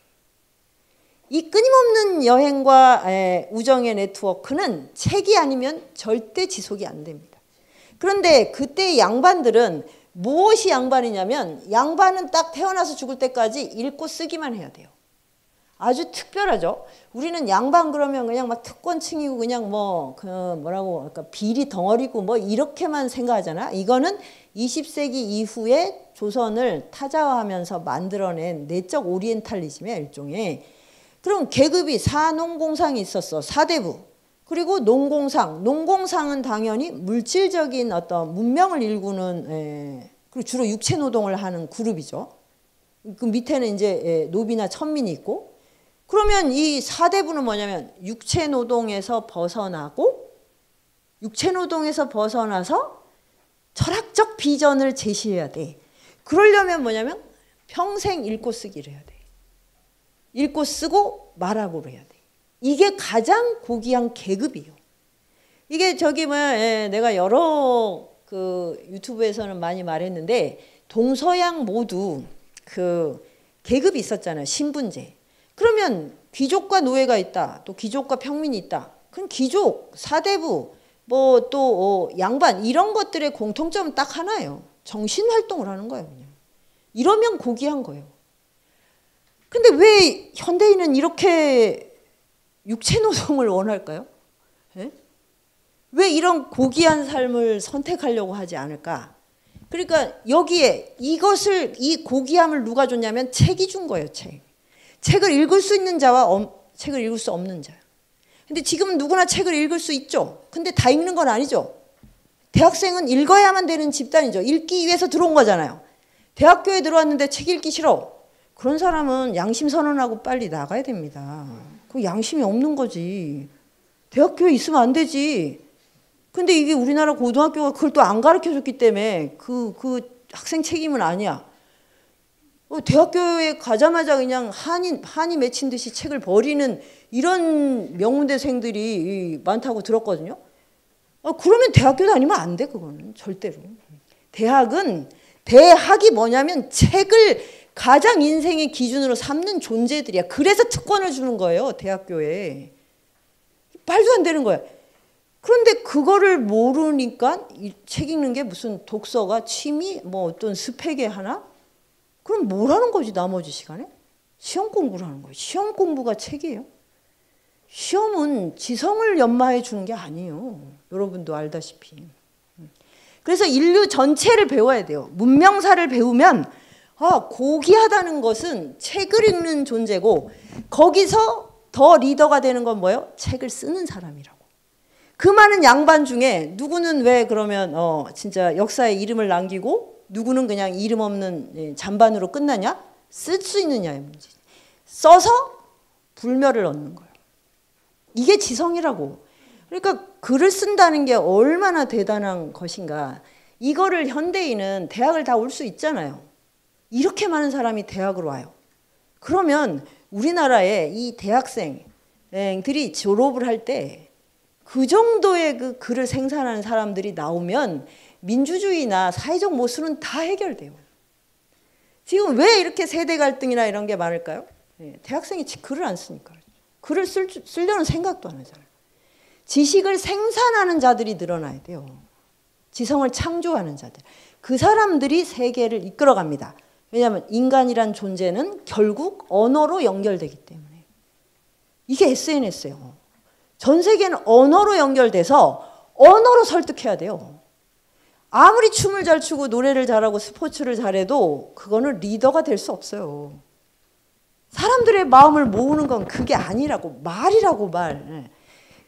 이 끊임없는 여행과 우정의 네트워크는 책이 아니면 절대 지속이 안 됩니다. 그런데 그때 양반들은 무엇이 양반이냐면 양반은 딱 태어나서 죽을 때까지 읽고 쓰기만 해야 돼요. 아주 특별하죠. 우리는 양반 그러면 그냥 막 특권층이고 그냥 뭐 그 뭐라고 할까 비리 덩어리고 뭐 이렇게만 생각하잖아. 이거는 20세기 이후에 조선을 타자화하면서 만들어낸 내적 오리엔탈리즘이야 일종의. 그럼 계급이 사농공상이 있었어. 사대부. 그리고 농공상. 농공상은 당연히 물질적인 어떤 문명을 일구는 그리고 주로 육체 노동을 하는 그룹이죠. 그 밑에는 이제 노비나 천민이 있고. 그러면 이 사대부는 뭐냐면 육체 노동에서 벗어나고 육체 노동에서 벗어나서 철학적 비전을 제시해야 돼. 그러려면 뭐냐면 평생 읽고 쓰기를 해야 돼. 읽고 쓰고 말하고를 해야 돼. 이게 가장 고귀한 계급이에요. 이게 저기 뭐야 내가 여러 그 유튜브에서는 많이 말했는데 동서양 모두 그 계급이 있었잖아요. 신분제. 그러면 귀족과 노예가 있다. 또 귀족과 평민이 있다. 그럼 귀족, 사대부, 뭐 또 양반 이런 것들의 공통점은 딱 하나예요. 정신활동을 하는 거예요. 그냥. 이러면 고귀한 거예요. 근데 왜 현대인은 이렇게 육체노동을 원할까요? 예? 왜 이런 고귀한 삶을 선택하려고 하지 않을까? 그러니까 여기에 이 고귀함을 누가 줬냐면 책이 준 거예요. 책을 읽을 수 있는 자와 책을 읽을 수 없는 자. 근데 지금은 누구나 책을 읽을 수 있죠. 근데 다 읽는 건 아니죠. 대학생은 읽어야만 되는 집단이죠. 읽기 위해서 들어온 거잖아요. 대학교에 들어왔는데 책 읽기 싫어. 그런 사람은 양심 선언하고 빨리 나가야 됩니다. 그 양심이 없는 거지. 대학교에 있으면 안 되지. 근데 이게 우리나라 고등학교가 그걸 또 안 가르쳐줬기 때문에 그 학생 책임은 아니야. 대학교에 가자마자 그냥 한이 맺힌 듯이 책을 버리는 이런 명문대생들이 많다고 들었거든요. 그러면 대학교 다니면 안 돼, 그거는. 절대로. 대학이 뭐냐면 책을 가장 인생의 기준으로 삼는 존재들이야. 그래서 특권을 주는 거예요, 대학교에. 말도 안 되는 거야. 그런데 그거를 모르니까 이 책 읽는 게 무슨 독서가 취미, 뭐 어떤 스펙의 하나? 그럼 뭘 하는 거지, 나머지 시간에? 시험 공부를 하는 거예요. 시험 공부가 책이에요. 시험은 지성을 연마해 주는 게 아니에요. 여러분도 알다시피. 그래서 인류 전체를 배워야 돼요. 문명사를 배우면 고귀하다는 것은 책을 읽는 존재고 거기서 더 리더가 되는 건 뭐예요? 책을 쓰는 사람이라고. 그 많은 양반 중에 누구는 왜 그러면 진짜 역사에 이름을 남기고 누구는 그냥 이름 없는 잔반으로 끝나냐? 쓸 수 있느냐의 문제. 써서 불멸을 얻는 거예요. 이게 지성이라고. 그러니까 글을 쓴다는 게 얼마나 대단한 것인가. 이거를 현대인은 대학을 다 올 수 있잖아요. 이렇게 많은 사람이 대학으로 와요. 그러면 우리나라의 이 대학생들이 졸업을 할 때 그 정도의 그 글을 생산하는 사람들이 나오면 민주주의나 사회적 모순은 다 해결돼요. 지금 왜 이렇게 세대 갈등이나 이런 게 많을까요? 대학생이 글을 안 쓰니까. 글을 쓰려는 생각도 안 하잖아요. 지식을 생산하는 자들이 늘어나야 돼요. 지성을 창조하는 자들. 그 사람들이 세계를 이끌어갑니다. 왜냐하면 인간이란 존재는 결국 언어로 연결되기 때문에. 이게 SNS예요. 전 세계는 언어로 연결돼서 언어로 설득해야 돼요. 아무리 춤을 잘 추고 노래를 잘하고 스포츠를 잘해도 그거는 리더가 될 수 없어요. 사람들의 마음을 모으는 건 그게 아니라고. 말이라고, 말.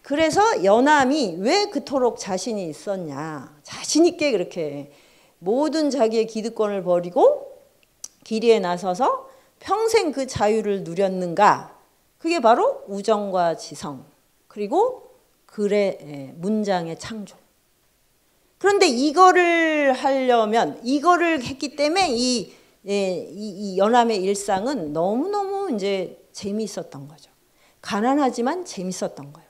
그래서 연암이 왜 그토록 자신이 있었냐. 자신 있게 그렇게 모든 자기의 기득권을 버리고 길이에 나서서 평생 그 자유를 누렸는가. 그게 바로 우정과 지성 그리고 글의 문장의 창조. 그런데 이거를 하려면 이거를 했기 때문에 이 연암의 일상은 너무너무 이제 재미있었던 거죠. 가난하지만 재밌었던 거예요.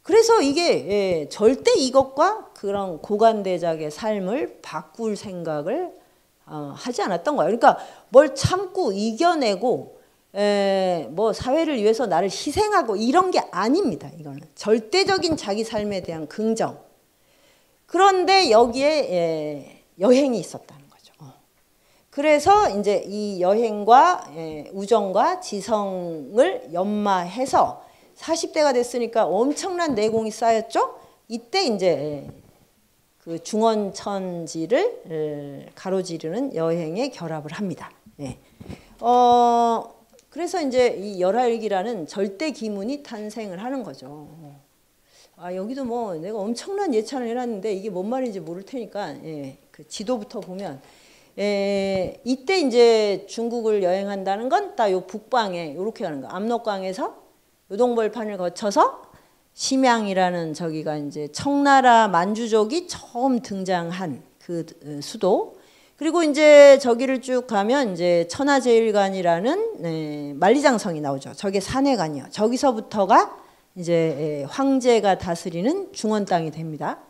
그래서 이게 절대 이것과 그런 고관대작의 삶을 바꿀 생각을 하지 않았던 거예요. 그러니까 뭘 참고 이겨내고 뭐 사회를 위해서 나를 희생하고 이런 게 아닙니다. 이거는 절대적인 자기 삶에 대한 긍정. 그런데 여기에 여행이 있었다는 거죠. 그래서 이제 이 여행과 우정과 지성을 연마해서 40대가 됐으니까 엄청난 내공이 쌓였죠. 이때 이제 그 중원천지를 가로지르는 여행에 결합을 합니다. 예. 그래서 이제 이 열하일기라는 절대 기문이 탄생을 하는 거죠. 아, 여기도 뭐 내가 엄청난 예찬을 해놨는데 이게 뭔 말인지 모를 테니까 그 지도부터 보면 이때 이제 중국을 여행한다는 건 딱 요 북방에 이렇게 가는 거. 압록강에서 요동벌판을 거쳐서 심양이라는 저기가 이제 청나라 만주족이 처음 등장한 그 수도. 그리고 이제 저기를 쭉 가면 이제 천하제일관이라는 만리장성이 나오죠. 저게 산해관이요. 저기서부터가 이제 황제가 다스리는 중원 땅이 됩니다.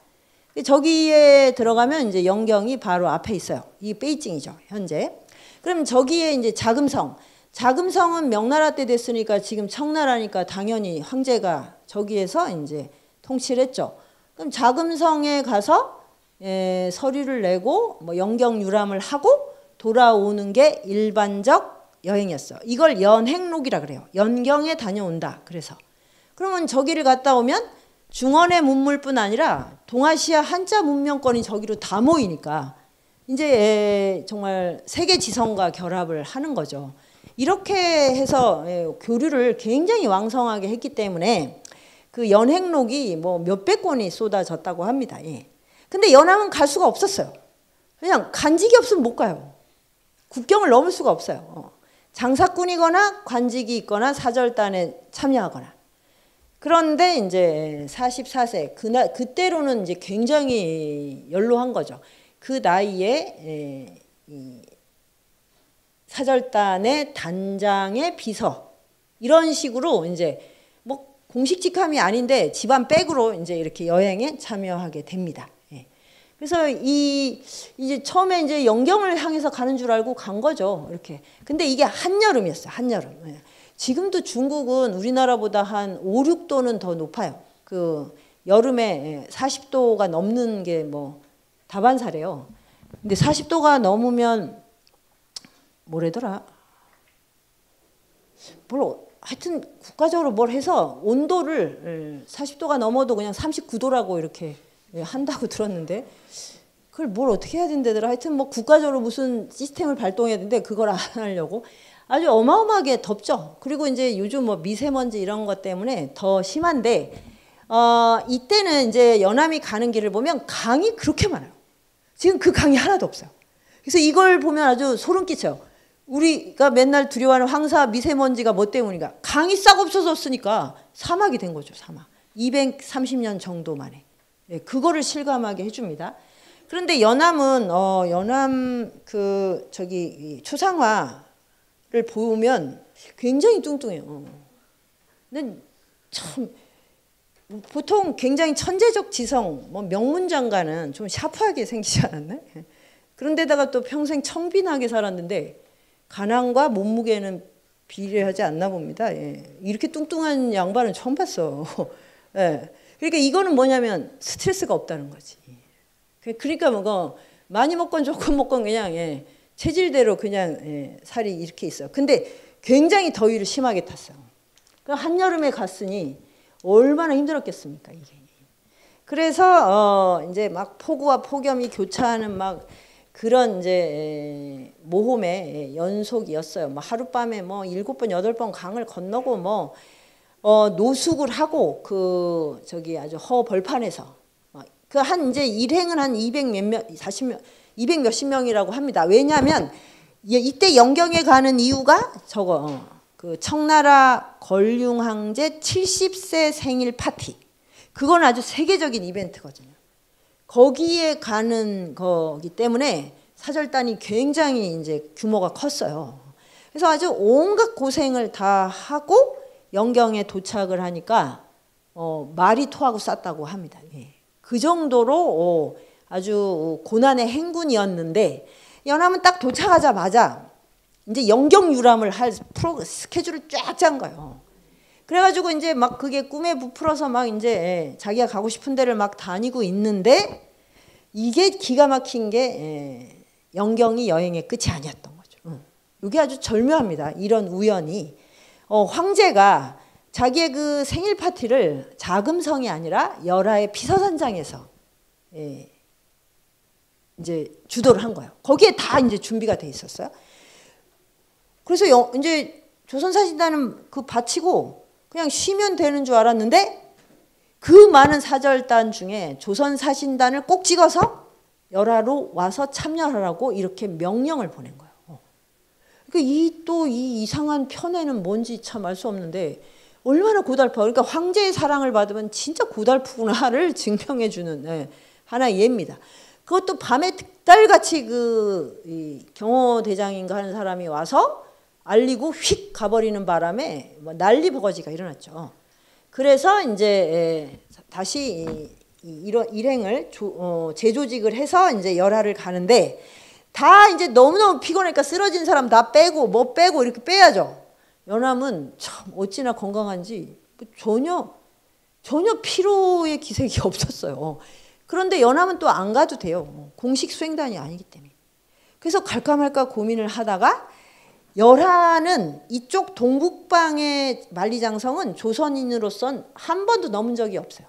저기에 들어가면 이제 영경이 바로 앞에 있어요. 이 베이징이죠, 현재. 그럼 저기에 이제 자금성. 자금성은 명나라 때 됐으니까 지금 청나라니까 당연히 황제가 저기에서 이제 통치를 했죠. 그럼 자금성에 가서 서류를 내고 뭐 영경 유람을 하고 돌아오는 게 일반적 여행이었어요. 이걸 연행록이라 그래요. 연경에 다녀온다. 그래서 그러면 저기를 갔다 오면 중원의 문물뿐 아니라 동아시아 한자 문명권이 저기로 다 모이니까 이제 정말 세계 지성과 결합을 하는 거죠. 이렇게 해서 교류를 굉장히 왕성하게 했기 때문에 그 연행록이 뭐 몇백 권이 쏟아졌다고 합니다. 근데 연함은 갈 수가 없었어요. 그냥 간직이 없으면 못 가요. 국경을 넘을 수가 없어요. 장사꾼이거나 관직이 있거나 사절단에 참여하거나. 그런데 이제 44세 그때로는 이제 굉장히 연로한 거죠. 그 나이에 이 사절단의 단장의 비서 이런 식으로 이제 뭐 공식 직함이 아닌데 집안 백으로 이제 이렇게 여행에 참여하게 됩니다. 그래서 이제 처음에 이제 영경을 향해서 가는 줄 알고 간 거죠. 이렇게. 근데 이게 한여름이었어요. 한여름. 지금도 중국은 우리나라보다 한 5, 6도는 더 높아요. 그 여름에 40도가 넘는 게 뭐 다반사래요. 근데 40도가 넘으면 뭐래더라? 하여튼 국가적으로 뭘 해서 온도를 40도가 넘어도 그냥 39도라고 이렇게 한다고 들었는데 그걸 뭘 어떻게 해야 된다더라. 하여튼 뭐 국가적으로 무슨 시스템을 발동해야 되는데 그걸 안 하려고 아주 어마어마하게 덥죠. 그리고 이제 요즘 뭐 미세먼지 이런 것 때문에 더 심한데 이때는 이제 연암이 가는 길을 보면 강이 그렇게 많아요. 지금 그 강이 하나도 없어요. 그래서 이걸 보면 아주 소름 끼쳐요. 우리가 맨날 두려워하는 황사 미세먼지가 뭐 때문인가? 강이 싹 없어졌으니까 사막이 된 거죠. 사막. 230년 정도 만에. 그거를 실감하게 해줍니다. 그런데 연암은 연암 그 저기 초상화를 보면 굉장히 뚱뚱해요. 근데 참 보통 굉장히 천재적 지성, 뭐 명문장관은 좀 샤프하게 생기지 않았나? 그런데다가 또 평생 청빈하게 살았는데 가난과 몸무게는 비례하지 않나 봅니다. 이렇게 뚱뚱한 양반은 처음 봤어. 그러니까 이거는 뭐냐면 스트레스가 없다는 거지. 그러니까 뭐 많이 먹건 조금 먹건 그냥 체질대로 그냥 살이 이렇게 있어. 근데 굉장히 더위를 심하게 탔어요. 한여름에 갔으니 얼마나 힘들었겠습니까 이게. 그래서 이제 막 폭우와 폭염이 교차하는 막 그런 이제 모험의 연속이었어요. 뭐 하룻밤에 뭐 7번 8번 강을 건너고 뭐 노숙을 하고 그 저기 아주 허 벌판에서 그 한 이제 일행은 한 200 몇십 명이라고 합니다. 왜냐하면 이때 영경에 가는 이유가 저거 그 청나라 걸륭황제 70세 생일 파티. 그건 아주 세계적인 이벤트거든요. 거기에 가는 거기 때문에 사절단이 굉장히 이제 규모가 컸어요. 그래서 아주 온갖 고생을 다 하고 영경에 도착을 하니까 말이 토하고 쌌다고 합니다. 그 정도로 아주 고난의 행군이었는데 연암은 딱 도착하자마자 이제 영경 유람을 할 스케줄을 쫙 짠 거예요. 그래가지고 이제 막 그게 꿈에 부풀어서 막 이제 자기가 가고 싶은 데를 막 다니고 있는데 이게 기가 막힌 게 영경이 여행의 끝이 아니었던 거죠. 이게 아주 절묘합니다. 이런 우연이. 황제가 자기의 그 생일 파티를 자금성이 아니라 열하의 피서산장에서 이제 주도를 한 거예요. 거기에 다 이제 준비가 돼 있었어요. 그래서 이제 조선사신단은 그 바치고 그냥 쉬면 되는 줄 알았는데 그 많은 사절단 중에 조선사신단을 꼭 찍어서 열하로 와서 참여하라고 이렇게 명령을 보낸 거예요. 그러니까 이 이상한 편애는 뭔지 참 알 수 없는데 얼마나 고달파. 그러니까 황제의 사랑을 받으면 진짜 고달프구나를 증명해 주는 하나의 예입니다. 그것도 밤에 딸같이 경호대장인가 하는 사람이 와서 알리고 휙 가버리는 바람에 뭐 난리 버거지가 일어났죠. 그래서 이제 다시 일행을 재조직을 해서 이제 열하를 가는데 다 이제 너무너무 피곤하니까 쓰러진 사람 다 빼고 뭐 빼고 이렇게 빼야죠. 연암은 참 어찌나 건강한지 전혀 피로의 기색이 없었어요. 그런데 연암은 또 안 가도 돼요. 공식 수행단이 아니기 때문에. 그래서 갈까 말까 고민을 하다가 열하는 이쪽 동북방의 만리장성은 조선인으로선 한 번도 넘은 적이 없어요.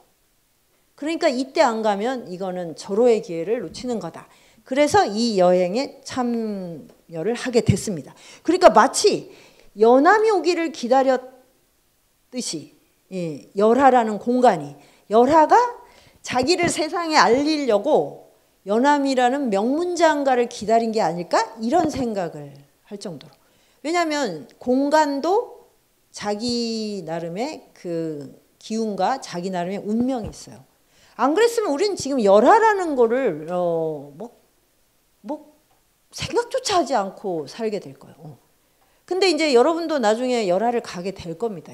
그러니까 이때 안 가면 이거는 절호의 기회를 놓치는 거다. 그래서 이 여행에 참여를 하게 됐습니다. 그러니까 마치 연암이 오기를 기다렸듯이 열하라는 공간이 열하가 자기를 세상에 알리려고 연암이라는 명문장가를 기다린 게 아닐까? 이런 생각을 할 정도로. 왜냐하면 공간도 자기 나름의 그 기운과 자기 나름의 운명이 있어요. 안 그랬으면 우리는 지금 열하라는 거를 뭐 생각조차 하지 않고 살게 될 거예요. 근데 이제 여러분도 나중에 열하를 가게 될 겁니다.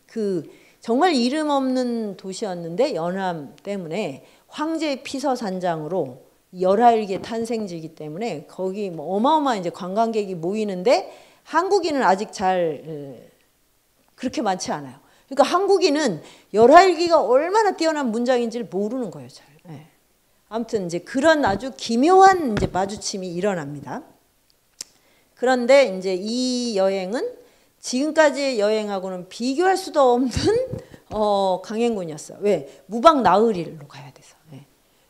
그 정말 이름 없는 도시였는데 연암 때문에 황제의 피서산장으로 열하일기 탄생지이기 때문에 거기 뭐 어마어마한 이제 관광객이 모이는데 한국인은 아직 잘 그렇게 많지 않아요. 그러니까 한국인은 열하일기가 얼마나 뛰어난 문장인지를 모르는 거예요, 잘. 아무튼 이제 그런 아주 기묘한 이제 마주침이 일어납니다. 그런데 이제 이 여행은 지금까지의 여행하고는 비교할 수도 없는 강행군이었어요. 왜? 무박 나흘일로 가야 돼서.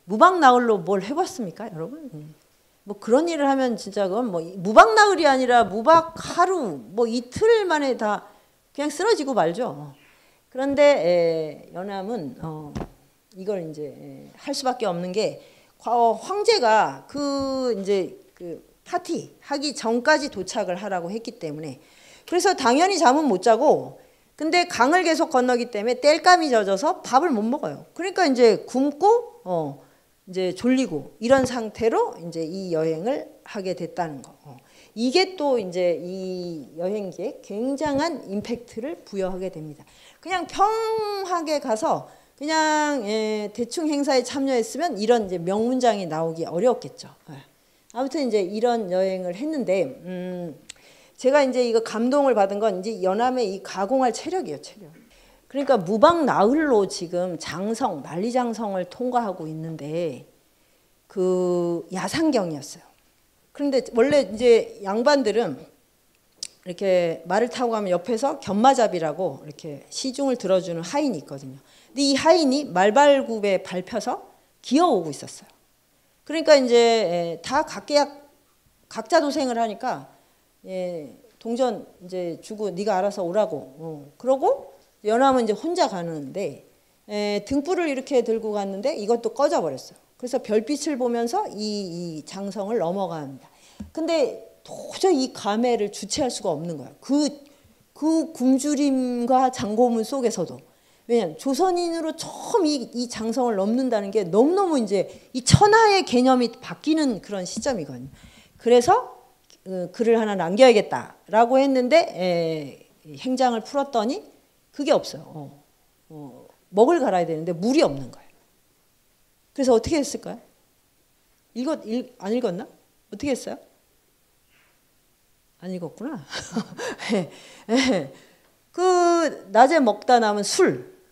무박 나흘로 뭘 해봤습니까, 여러분? 뭐 그런 일을 하면 진짜 그건 뭐 무박 나흘이 아니라 무박 하루, 뭐 이틀 만에 다 그냥 쓰러지고 말죠. 그런데 연암은 이걸 이제 할 수밖에 없는 게 황제가 그 이제 그 파티 하기 전까지 도착을 하라고 했기 때문에 그래서 당연히 잠은 못 자고 근데 강을 계속 건너기 때문에 땔감이 젖어서 밥을 못 먹어요. 그러니까 이제 굶고 이제 졸리고 이런 상태로 이제 이 여행을 하게 됐다는 거. 이게 또 이제 이 여행기에 굉장한 임팩트를 부여하게 됩니다. 그냥 평하게 가서 그냥 대충 행사에 참여했으면 이런 이제 명문장이 나오기 어려웠겠죠. 아무튼 이제 이런 여행을 했는데 제가 이제 이거 감동을 받은 건 이제 연암의 이 가공할 체력이에요, 체력. 그러니까 무박 나흘로 지금 장성, 만리장성을 통과하고 있는데 그 야상경이었어요. 그런데 원래 이제 양반들은 이렇게 말을 타고 가면 옆에서 견마잡이라고 이렇게 시중을 들어주는 하인이 있거든요. 근데 이 하인이 말발굽에 밟혀서 기어오고 있었어요. 그러니까 이제 다 각자 도생을 하니까 동전 이제 주고 네가 알아서 오라고. 그러고 연암은 이제 혼자 가는데 등불을 이렇게 들고 갔는데 이것도 꺼져 버렸어요. 그래서 별빛을 보면서 이 장성을 넘어갑니다. 근데 도저히 이 감회를 주체할 수가 없는 거예요. 그 굶주림과 장고문 속에서도. 왜냐하면 조선인으로 처음 이 장성을 넘는다는 게 너무너무 이제 이 천하의 개념이 바뀌는 그런 시점이거든요. 그래서 글을 하나 남겨야겠다라고 했는데 행장을 풀었더니 그게 없어요. 먹을 갈아야 되는데 물이 없는 거예요. 그래서 어떻게 했을까요? 안 읽었나? 어떻게 했어요? 안 읽었구나. 그 낮에 먹다 남은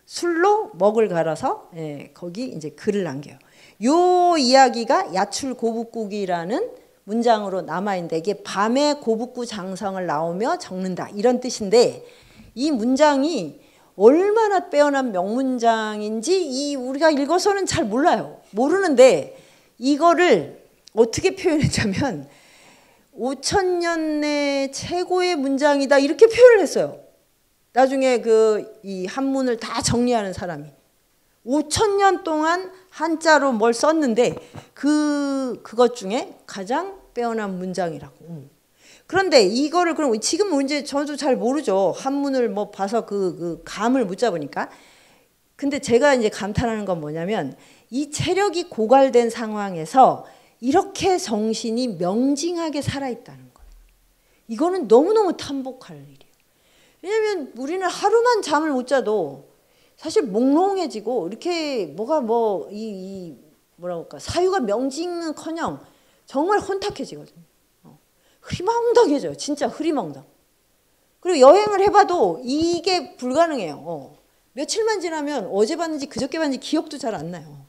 술로 먹을 갈아서 거기 이제 글을 남겨요. 요 이야기가 야출고북국이라는 문장으로 남아있는데 이게 밤에 고북구 장성을 나오며 적는다 이런 뜻인데 이 문장이 얼마나 빼어난 명문장인지 우리가 읽어서는 잘 몰라요. 모르는데 이거를 어떻게 표현했냐면 5000년의 최고의 문장이다 이렇게 표현을 했어요. 나중에 이 한문을 다 정리하는 사람이 5000년 동안 한자로 뭘 썼는데 그것 중에 가장 빼어난 문장이라고. 그런데 이거를 그럼 지금 이제 저도 잘 모르죠. 한문을 뭐 봐서 그 감을 못 잡으니까. 근데 제가 이제 감탄하는 건 뭐냐면 이 체력이 고갈된 상황에서 이렇게 정신이 명징하게 살아있다는 거예요. 이거는 너무너무 탐복할 일이에요. 왜냐면 우리는 하루만 잠을 못 자도 사실 몽롱해지고 이렇게 뭐가 뭐라고 할까 사유가 명징은커녕 정말 혼탁해지거든요. 흐리멍덩해져요. 진짜 흐리멍덩. 그리고 여행을 해봐도 이게 불가능해요. 며칠만 지나면 어제 봤는지 그저께 봤는지 기억도 잘 안 나요.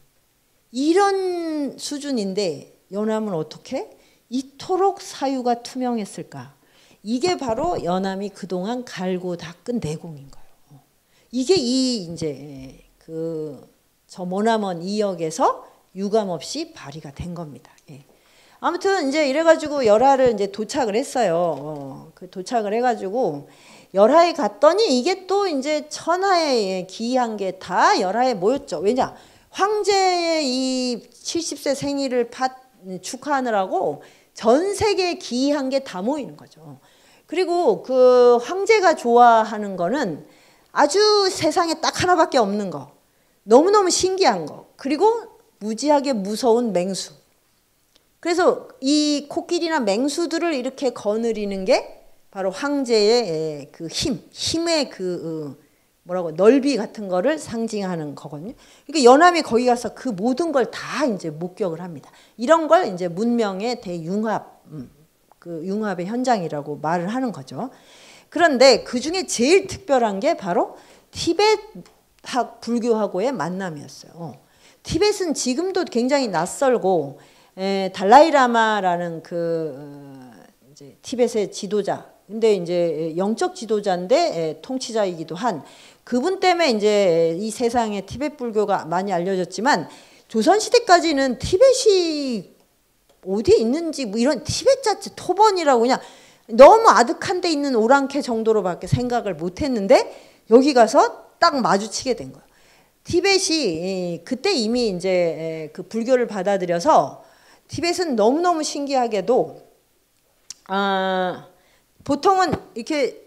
이런 수준인데 연암은 어떻게 이토록 사유가 투명했을까? 이게 바로 연암이 그동안 갈고 닦은 내공인 거예요. 이게 이제 저 머나먼 이역에서 유감없이 발휘가 된 겁니다. 예. 아무튼 이제 이래가지고 열하를 이제 도착을 했어요. 도착을 해가지고 열하에 갔더니 이게 또 이제 천하에 기이한 게 다 열하에 모였죠. 왜냐? 황제의 이 70세 생일을 축하하느라고 전 세계에 기이한 게 다 모이는 거죠. 그리고 그 황제가 좋아하는 거는 아주 세상에 딱 하나밖에 없는 거. 너무너무 신기한 거. 그리고 무지하게 무서운 맹수. 그래서 이 코끼리나 맹수들을 이렇게 거느리는 게 바로 황제의 그 힘의 뭐라고 넓이 같은 거를 상징하는 거거든요. 그러니까 연암이 거기 가서 그 모든 걸 다 이제 목격을 합니다. 이런 걸 이제 문명의 대융합, 융합의 현장이라고 말을 하는 거죠. 그런데 그 중에 제일 특별한 게 바로 티벳학 불교하고의 만남이었어요. 티벳은 지금도 굉장히 낯설고 달라이라마라는 이제 티벳의 지도자, 근데 이제 영적 지도자인데 통치자이기도 한 그분 때문에 이제 이 세상에 티벳 불교가 많이 알려졌지만 조선 시대까지는 티벳이 어디에 있는지 뭐 이런 티벳 자체 토번이라고 그냥 너무 아득한 데 있는 오랑캐 정도로밖에 생각을 못했는데 여기 가서 딱 마주치게 된 거예요. 티벳이 그때 이미 이제 그 불교를 받아들여서 티벳은 너무너무 신기하게도 보통은 이렇게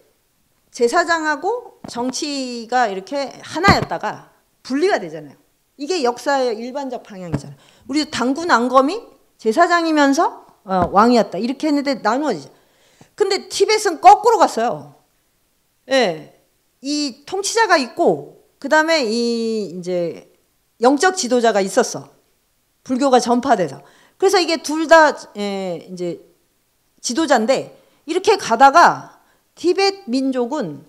제사장하고 정치가 이렇게 하나였다가 분리가 되잖아요. 이게 역사의 일반적 방향이잖아요. 우리 당군 앙검이 제사장이면서 왕이었다 이렇게 했는데 나누어지죠. 근데 티벳은 거꾸로 갔어요. 예, 이 통치자가 있고 그 다음에 이 이제 영적 지도자가 있었어. 불교가 전파돼서. 그래서 이게 둘 다 이제 지도자인데 이렇게 가다가 티벳 민족은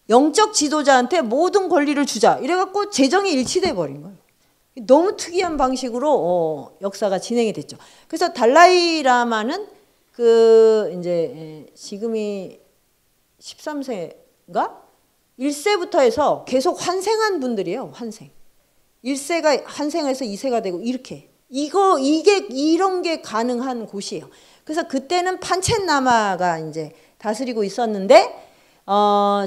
영적 지도자한테 모든 권리를 주자 이래갖고 재정이 일치돼 버린 거예요. 너무 특이한 방식으로 역사가 진행이 됐죠. 그래서 달라이라마는 이제 지금이 13세인가? 1세부터 해서 계속 환생한 분들이에요. 환생. 1세가 환생해서 2세가 되고 이렇게. 이런 게 가능한 곳이에요. 그래서 그때는 판첸라마가 이제 다스리고 있었는데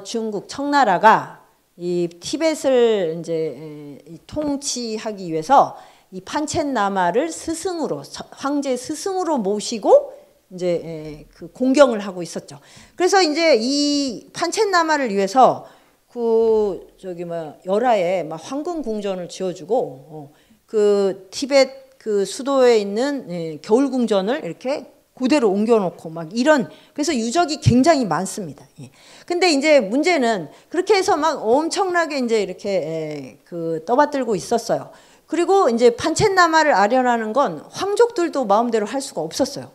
중국 청나라가 이 티벳을 이제 통치하기 위해서 이 판첸라마를 스승으로 황제 스승으로 모시고 이제 그 공경을 하고 있었죠. 그래서 이제 이 판첸라마를 위해서 열하에 막 황금 궁전을 지어주고 그 티벳 그 수도에 있는 겨울 궁전을 이렇게 그대로 옮겨놓고 막 이런 그래서 유적이 굉장히 많습니다. 근데 이제 문제는 그렇게 해서 막 엄청나게 이제 이렇게 떠받들고 있었어요. 그리고 이제 판첸라마를 아련하는 건 황족들도 마음대로 할 수가 없었어요.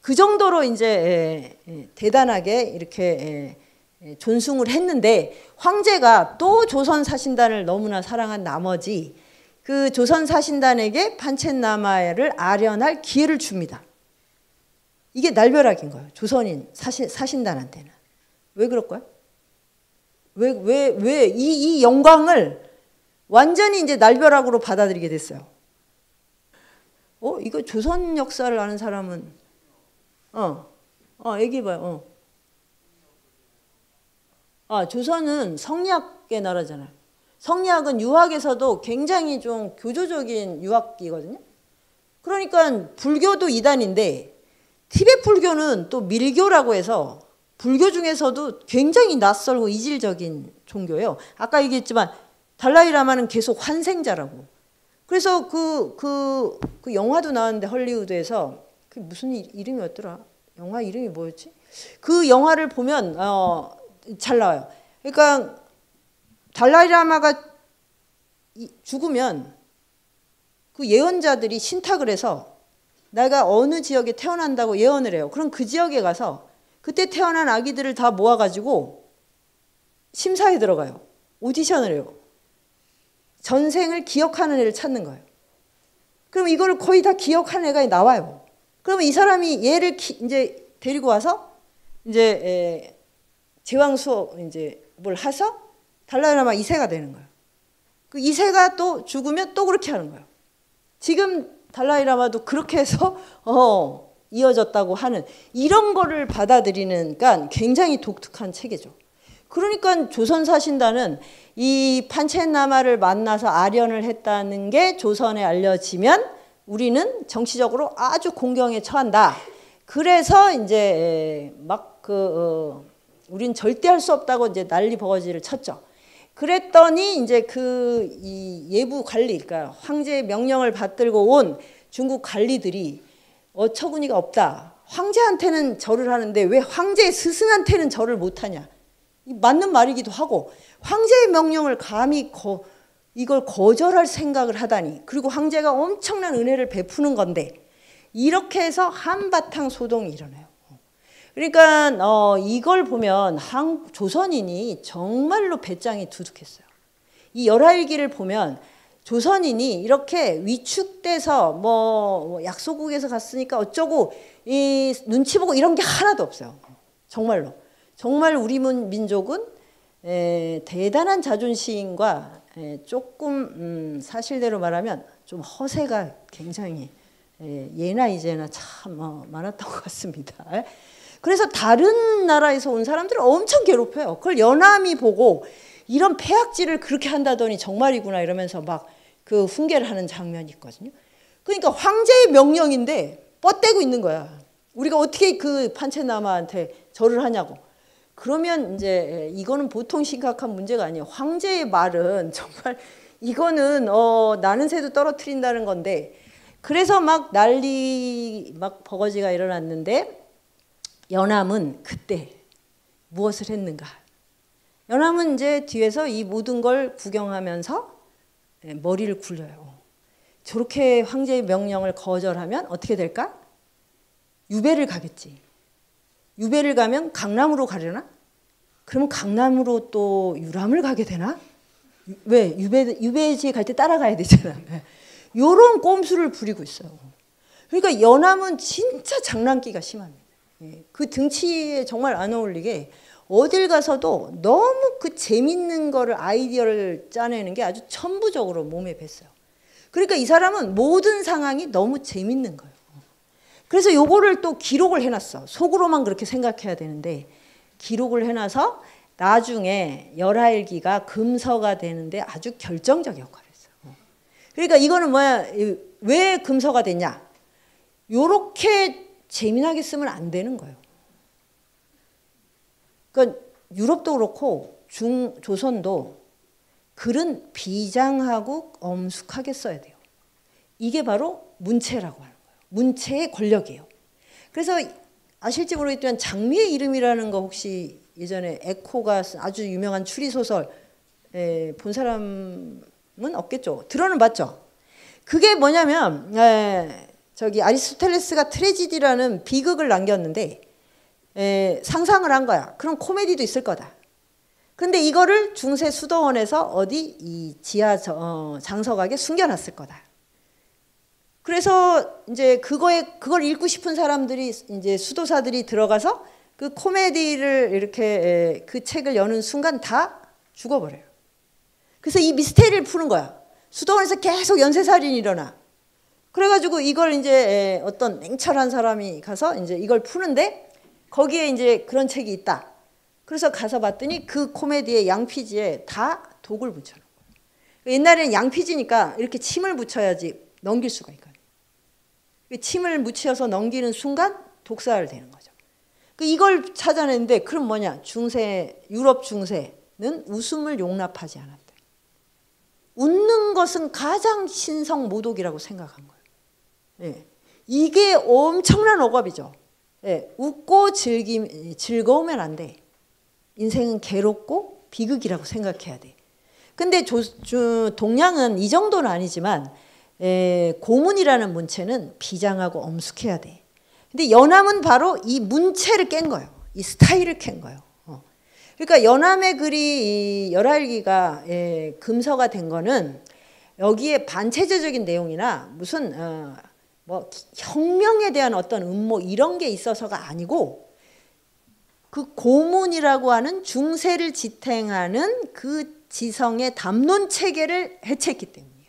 그 정도로 이제 대단하게 이렇게 존숭을 했는데 황제가 또 조선 사신단을 너무나 사랑한 나머지 그 조선 사신단에게 판첸라마를 아련할 기회를 줍니다. 이게 날벼락인 거예요. 조선인 사신단한테는. 왜 그럴까요? 왜 이 영광을 완전히 이제 날벼락으로 받아들이게 됐어요. 이거 조선 역사를 아는 사람은 얘기해봐요. 조선은 성리학의 나라잖아요. 성리학은 유학에서도 굉장히 좀 교조적인 유학이거든요. 그러니까 불교도 이단인데 티베트 불교는 또 밀교라고 해서 불교 중에서도 굉장히 낯설고 이질적인 종교예요. 아까 얘기했지만 달라이라마는 계속 환생자라고. 그래서 그 영화도 나왔는데 헐리우드에서 그 무슨 이름이었더라? 영화 이름이 뭐였지? 그 영화를 보면 잘 나와요. 그러니까 달라이라마가 죽으면 그 예언자들이 신탁을 해서 내가 어느 지역에 태어난다고 예언을 해요. 그럼 그 지역에 가서 그때 태어난 아기들을 다 모아가지고 심사에 들어가요. 오디션을 해요. 전생을 기억하는 애를 찾는 거예요. 그럼 이걸 거의 다 기억하는 애가 나와요. 그러면 이 사람이 얘를 이제 데리고 와서 이제 제왕 수업 이제 뭘 해서 달라이라마 2세가 되는 거예요. 그 2세가 또 죽으면 또 그렇게 하는 거예요. 지금 달라이라마도 그렇게 해서 이어졌다고 하는 이런 거를 받아들이니까 굉장히 독특한 체계죠. 그러니까 조선사신단은 이 판첸라마를 만나서 아련을 했다는 게 조선에 알려지면 우리는 정치적으로 아주 공경에 처한다. 그래서 이제 막 우린 절대 할 수 없다고 이제 난리 버거지를 쳤죠. 그랬더니 이제 이 예부 관리, 그러니까 황제의 명령을 받들고 온 중국 관리들이 어처구니가 없다. 황제한테는 절을 하는데 왜 황제의 스승한테는 절을 못하냐. 맞는 말이기도 하고 황제의 명령을 감히 이걸 거절할 생각을 하다니. 그리고 황제가 엄청난 은혜를 베푸는 건데 이렇게 해서 한바탕 소동이 일어나요. 그러니까 이걸 보면 조선인이 정말로 배짱이 두둑했어요. 이 열하일기를 보면 조선인이 이렇게 위축돼서 뭐 약소국에서 갔으니까 어쩌고 이 눈치 보고 이런 게 하나도 없어요. 정말로. 정말 우리 민족은 대단한 자존심과 조금 사실대로 말하면 좀 허세가 굉장히 예나 이제나 참 많았던 것 같습니다. 그래서 다른 나라에서 온 사람들을 엄청 괴롭혀요. 그걸 연함이 보고 이런 폐악질을 그렇게 한다더니 정말이구나 이러면서 막 그 훈계를 하는 장면이 있거든요. 그러니까 황제의 명령인데 뻗대고 있는 거야. 우리가 어떻게 그 판첸라마한테 절을 하냐고. 그러면 이제 이거는 보통 심각한 문제가 아니에요. 황제의 말은 정말 이거는 나는 새도 떨어뜨린다는 건데 그래서 막 난리 막 버거지가 일어났는데 연함은 그때 무엇을 했는가? 연함은 이제 뒤에서 이 모든 걸 구경하면서 머리를 굴려요. 저렇게 황제의 명령을 거절하면 어떻게 될까? 유배를 가겠지. 유배를 가면 강남으로 가려나? 그러면 강남으로 또 유람을 가게 되나? 왜? 유배지에 갈 때 따라가야 되잖아. 요런 꼼수를 부리고 있어요. 그러니까 연함은 진짜 장난기가 심합니다. 그 등치에 정말 안 어울리게 어딜 가서도 너무 그 재밌는 거를 아이디어를 짜내는 게 아주 천부적으로 몸에 뱄어요. 그러니까 이 사람은 모든 상황이 너무 재밌는 거예요. 그래서 요거를 또 기록을 해놨어. 속으로만 그렇게 생각해야 되는데 기록을 해놔서 나중에 열하일기가 금서가 되는데 아주 결정적 역할을 했어요. 그러니까 이거는 뭐야? 왜 금서가 됐냐? 요렇게 재미나게 쓰면 안 되는 거예요. 그러니까 유럽도 그렇고 조선도 글은 비장하고 엄숙하게 써야 돼요. 이게 바로 문체라고 하는 거예요. 문체의 권력이에요. 그래서 아실지 모르겠지만 장미의 이름이라는 거 혹시 예전에 에코가 쓴 아주 유명한 추리소설 본 사람은 없겠죠. 들어는 봤죠. 그게 뭐냐면 저기 아리스토텔레스가 트레지디라는 비극을 남겼는데 상상을 한 거야. 그럼 코미디도 있을 거다. 근데 이거를 중세 수도원에서 어디 이 지하 장서각에 숨겨놨을 거다. 그래서 이제 그걸 읽고 싶은 사람들이 이제 수도사들이 들어가서 그 코미디를 이렇게 그 책을 여는 순간 다 죽어버려요. 그래서 이 미스테리를 푸는 거야. 수도원에서 계속 연쇄살인이 일어나. 그래가지고 이걸 이제 어떤 냉철한 사람이 가서 이제 이걸 푸는데 거기에 이제 그런 책이 있다. 그래서 가서 봤더니 그 코미디의 양피지에 다 독을 붙여놓은 거예요. 옛날에는 양피지니까 이렇게 침을 붙여야지 넘길 수가 있거든요. 침을 묻혀서 넘기는 순간 독살되는 거죠. 이걸 찾아냈는데 그럼 뭐냐? 유럽 중세는 웃음을 용납하지 않았다. 웃는 것은 가장 신성 모독이라고 생각한 거예요. 예. 이게 엄청난 억압이죠. 예. 웃고 즐거우면 안 돼. 인생은 괴롭고 비극이라고 생각해야 돼. 근데 동양은 이 정도는 아니지만 고문이라는 문체는 비장하고 엄숙해야 돼. 근데 연암은 바로 이 문체를 깬 거예요. 이 스타일을 깬 거예요. 그러니까 연암의 글이 이 열하일기가 금서가 된 거는 여기에 반체제적인 내용이나 무슨 뭐 혁명에 대한 어떤 음모 이런 게 있어서가 아니고 그 고문이라고 하는 중세를 지탱하는 그 지성의 담론 체계를 해체했기 때문이에요.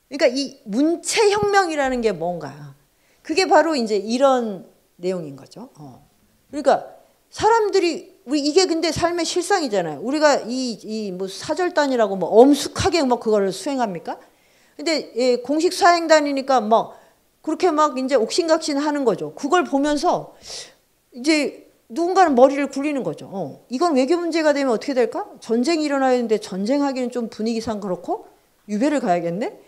그러니까 이 문체 혁명이라는 게 뭔가 그게 바로 이제 이런 내용인 거죠. 그러니까 사람들이 이게 근데 삶의 실상이잖아요. 우리가 뭐 사절단이라고 뭐 엄숙하게 뭐 그거를 수행합니까? 근데 공식 사행단이니까 막 그렇게 막 이제 옥신각신 하는 거죠. 그걸 보면서 이제 누군가는 머리를 굴리는 거죠. 이건 외교 문제가 되면 어떻게 될까? 전쟁이 일어나야 되는데 전쟁하기는 좀 분위기상 그렇고 유배를 가야겠네?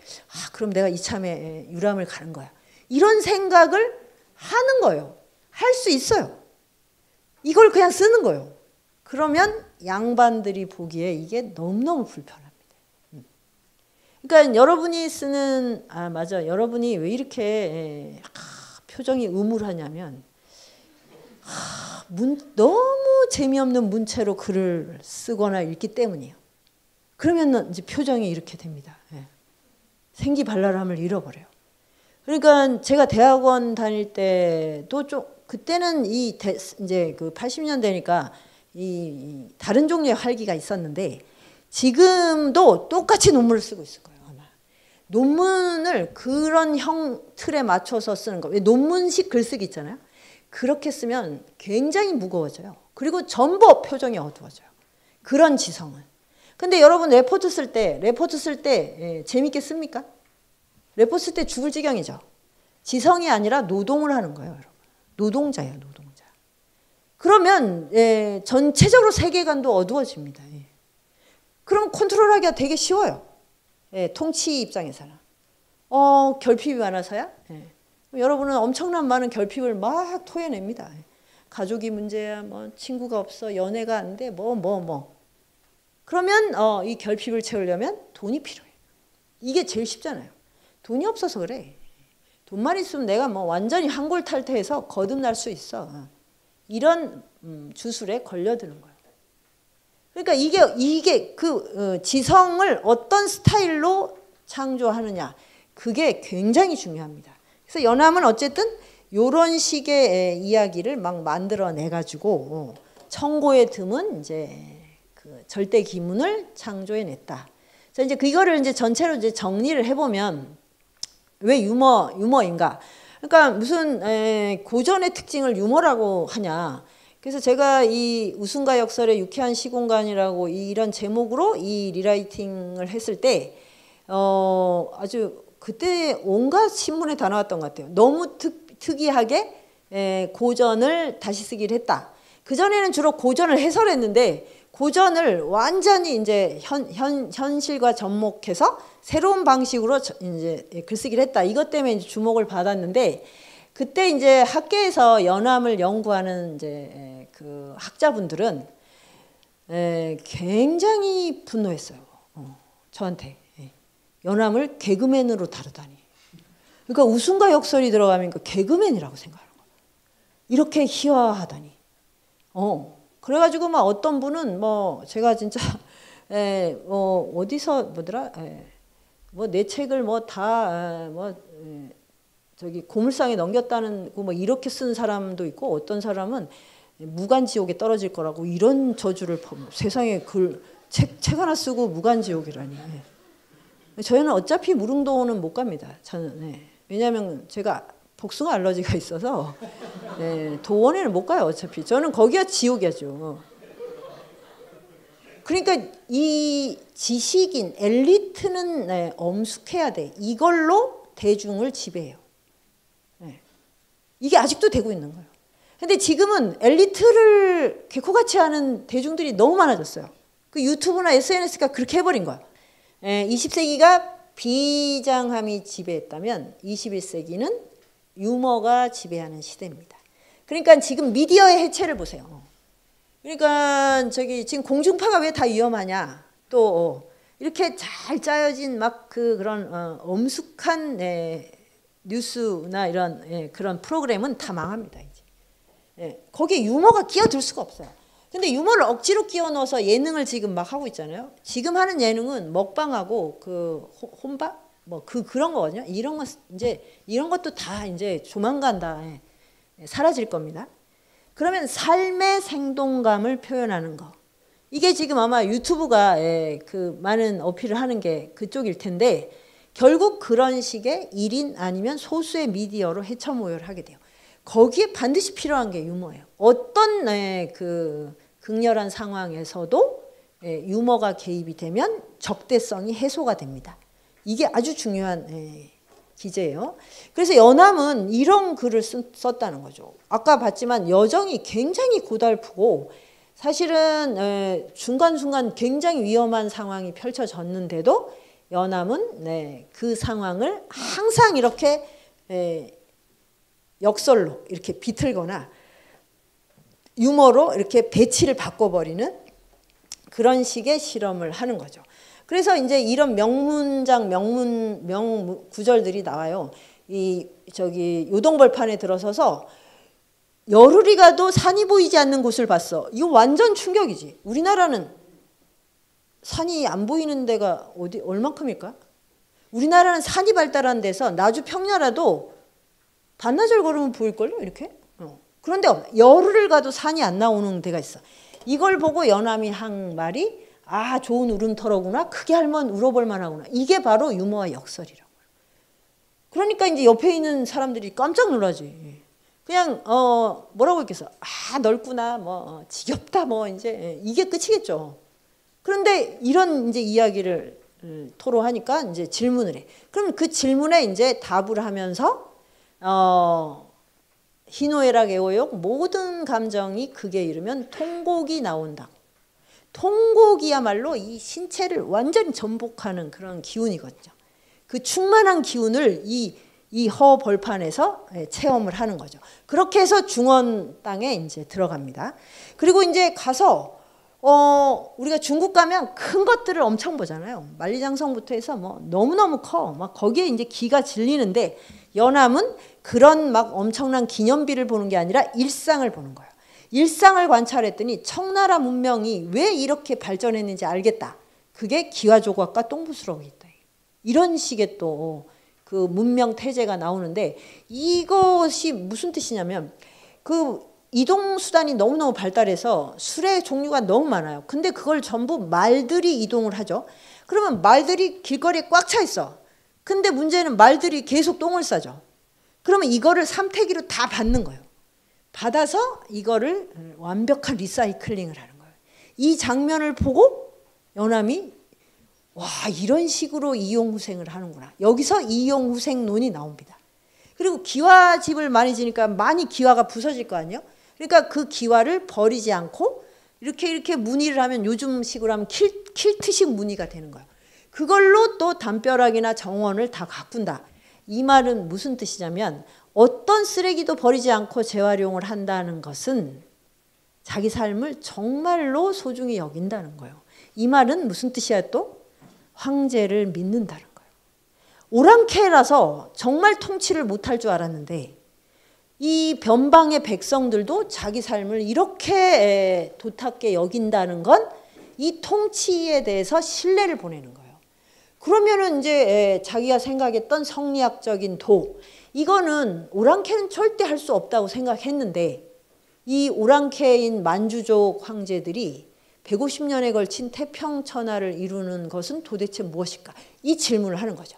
그럼 내가 이참에 유람을 가는 거야. 이런 생각을 하는 거예요. 할 수 있어요. 이걸 그냥 쓰는 거예요. 그러면 양반들이 보기에 이게 너무너무 불편합니다. 그러니까 여러분이 쓰는 맞아. 여러분이 왜 이렇게 표정이 음울하냐면 너무 재미없는 문체로 글을 쓰거나 읽기 때문이에요. 그러면 이제 표정이 이렇게 됩니다. 생기발랄함을 잃어버려요. 그러니까 제가 대학원 다닐 때도 좀 그때는 이제 그 80년대니까 이 다른 종류의 활기가 있었는데 지금도 똑같이 논문을 쓰고 있을 거예요, 아마. 논문을 그런 틀에 맞춰서 쓰는 거. 왜 논문식 글쓰기 있잖아요. 그렇게 쓰면 굉장히 무거워져요. 그리고 전부 표정이 어두워져요. 그런 지성은. 근데 여러분 레포트 쓸 때 재밌게 씁니까? 레포트 쓸 때 죽을 지경이죠. 지성이 아니라 노동을 하는 거예요, 여러분. 노동자예요, 노동자. 그러면 전체적으로 세계관도 어두워집니다. 그럼 컨트롤하기가 되게 쉬워요. 통치 입장에서는. 결핍이 많아서야? 여러분은 엄청난 많은 결핍을 막 토해냅니다. 가족이 문제야, 뭐 친구가 없어, 연애가 안 돼, 뭐. 그러면 이 결핍을 채우려면 돈이 필요해요. 이게 제일 쉽잖아요. 돈이 없어서 그래. 돈만 있으면 내가 뭐 완전히 한골탈퇴해서 거듭날 수 있어. 이런 주술에 걸려드는 거예요. 그러니까 이게 그 지성을 어떤 스타일로 창조하느냐, 그게 굉장히 중요합니다. 그래서 연암은 어쨌든 이런 식의 이야기를 막 만들어내 가지고 청고에 드문 이제 그 절대 기문을 창조해냈다. 그래서 이제 그거를 이제 전체로 이제 정리를 해보면 왜 유머인가? 그러니까 무슨 고전의 특징을 유머라고 하냐? 그래서 제가 이 웃음과 역설의 유쾌한 시공간이라고 이런 제목으로 이 리라이팅을 했을 때 아주 그때 온갖 신문에 다 나왔던 것 같아요. 너무 특이하게 고전을 다시 쓰기를 했다. 그전에는 주로 고전을 해설했는데 고전을 완전히 이제 현실과 접목해서 새로운 방식으로 이제 글쓰기를 했다. 이것 때문에 이제 주목을 받았는데 그때 이제 학계에서 연암을 연구하는 이제 그 학자분들은 굉장히 분노했어요. 저한테. 연암을 개그맨으로 다루다니. 그러니까 웃음과 역설이 들어가면 그 개그맨이라고 생각하는 거예요. 이렇게 희화하다니. 그래가지고 막 어떤 분은 뭐 제가 진짜 어디서 뭐더라 뭐 내 책을 뭐 다 뭐 저기 고물상에 넘겼다는 뭐 이렇게 쓴 사람도 있고 어떤 사람은 무간지옥에 떨어질 거라고 이런 저주를 세상에 책 하나 쓰고 무간지옥이라니. 저희는 어차피 무릉도원은 못 갑니다. 저는 왜냐하면 제가 복숭아 알러지가 있어서 도원에는 못 가요. 어차피 저는 거기가 지옥이죠. 그러니까 이 지식인 엘리트는 엄숙해야 돼. 이걸로 대중을 지배해요. 이게 아직도 되고 있는 거예요. 근데 지금은 엘리트를 개코같이 하는 대중들이 너무 많아졌어요. 그 유튜브나 SNS가 그렇게 해버린 거야. 20세기가 비장함이 지배했다면 21세기는 유머가 지배하는 시대입니다. 그러니까 지금 미디어의 해체를 보세요. 그러니까 저기 지금 공중파가 왜 다 위험하냐? 또 이렇게 잘 짜여진 막 그런 엄숙한 뉴스나 이런 그런 프로그램은 다 망합니다. 이제 거기에 유머가 끼어들 수가 없어요. 근데 유머를 억지로 끼워 넣어서 예능을 지금 막 하고 있잖아요. 지금 하는 예능은 먹방하고 그 혼밥 뭐 그런 거거든요. 이런 것도 다 이제 조만간 다 사라질 겁니다. 그러면 삶의 생동감을 표현하는 거. 이게 지금 아마 유튜브가 그 많은 어필을 하는 게 그쪽일 텐데 결국 그런 식의 1인 아니면 소수의 미디어로 해처모여를 하게 돼요. 거기에 반드시 필요한 게 유머예요. 어떤 그 극렬한 상황에서도 유머가 개입이 되면 적대성이 해소가 됩니다. 이게 아주 중요한 기제예요. 그래서 연암은 이런 글을 썼다는 거죠. 아까 봤지만 여정이 굉장히 고달프고 사실은 중간중간 굉장히 위험한 상황이 펼쳐졌는데도 연암은 그 상황을 항상 이렇게 역설로 이렇게 비틀거나 유머로 이렇게 배치를 바꿔버리는 그런 식의 실험을 하는 거죠. 그래서 이제 이런 명문장, 명구절들이 나와요. 저기 요동벌판에 들어서서 열흘이 가도 산이 보이지 않는 곳을 봤어. 이거 완전 충격이지. 우리나라는 산이 안 보이는 데가 얼만큼일까? 우리나라는 산이 발달한 데서 나주 평야라도 반나절 걸으면 보일걸요? 이렇게? 그런데 열흘을 가도 산이 안 나오는 데가 있어. 이걸 보고 연암이 한 말이 아 좋은 울음터로구나. 크게 할면 울어볼 만하구나. 이게 바로 유머와 역설이라고요. 그러니까 이제 옆에 있는 사람들이 깜짝 놀라지. 그냥 뭐라고 했겠어. 아 넓구나. 뭐 지겹다. 뭐 이제 이게 끝이겠죠. 그런데 이런 이제 이야기를 토로하니까 이제 질문을 해. 그럼 그 질문에 이제 답을 하면서 희노애락 애호욕 모든 감정이 극에 이르면 통곡이 나온다. 통곡이야말로 이 신체를 완전히 전복하는 그런 기운이거든요. 그 충만한 기운을 이 허벌판에서 체험을 하는 거죠. 그렇게 해서 중원 땅에 이제 들어갑니다. 그리고 이제 가서 우리가 중국 가면 큰 것들을 엄청 보잖아요. 만리장성부터 해서 뭐 너무너무 커. 막 거기에 이제 기가 질리는데 연암은 그런 막 엄청난 기념비를 보는 게 아니라 일상을 보는 거예요. 일상을 관찰했더니 청나라 문명이 왜 이렇게 발전했는지 알겠다. 그게 기와조각과 똥부스러기 있다. 이런 식의 또 그 문명 태제가 나오는데 이것이 무슨 뜻이냐면 그 이동 수단이 너무너무 발달해서 술의 종류가 너무 많아요. 근데 그걸 전부 말들이 이동을 하죠. 그러면 말들이 길거리에 꽉 차 있어. 근데 문제는 말들이 계속 똥을 싸죠. 그러면 이거를 삼태기로 다 받는 거예요. 받아서 이거를 완벽한 리사이클링을 하는 거예요. 이 장면을 보고 연암이 와 이런 식으로 이용후생을 하는구나. 여기서 이용후생론이 나옵니다. 그리고 기와집을 많이 지니까 많이 기와가 부서질 거 아니에요. 그러니까 그 기와를 버리지 않고 이렇게 무늬를 하면 요즘식으로 하면 킬트식 무늬가 되는 거예요. 그걸로 또 담벼락이나 정원을 다 가꾼다. 이 말은 무슨 뜻이냐면 어떤 쓰레기도 버리지 않고 재활용을 한다는 것은 자기 삶을 정말로 소중히 여긴다는 거예요. 이 말은 무슨 뜻이야 또? 황제를 믿는다는 거예요. 오랑캐라서 정말 통치를 못할 줄 알았는데 이 변방의 백성들도 자기 삶을 이렇게 도탁게 여긴다는 건 이 통치에 대해서 신뢰를 보내는 거예요. 그러면은 이제 자기가 생각했던 성리학적인 도, 이거는 오랑캐는 절대 할 수 없다고 생각했는데, 이 오랑캐인 만주족 황제들이 150년에 걸친 태평천하를 이루는 것은 도대체 무엇일까? 이 질문을 하는 거죠.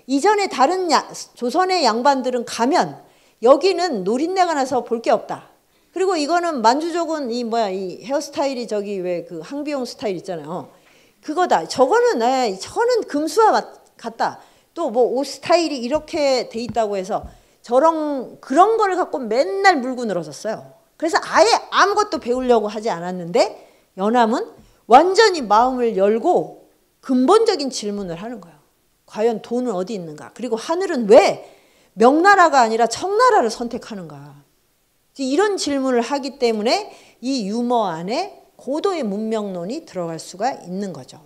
이전에 다른 조선의 양반들은 가면 여기는 노린내가 나서 볼 게 없다. 그리고 이거는 만주족은 이 헤어스타일이 저기 왜 그 항비용 스타일 있잖아요. 그거다. 저거는 금수와 같다. 또 뭐 옷 스타일이 이렇게 돼 있다고 해서 그런 거를 갖고 맨날 물고 늘어졌어요. 그래서 아예 아무것도 배우려고 하지 않았는데 연암은 완전히 마음을 열고 근본적인 질문을 하는 거예요. 과연 돈은 어디 있는가? 그리고 하늘은 왜 명나라가 아니라 청나라를 선택하는가? 이런 질문을 하기 때문에 이 유머 안에 고도의 문명론이 들어갈 수가 있는 거죠.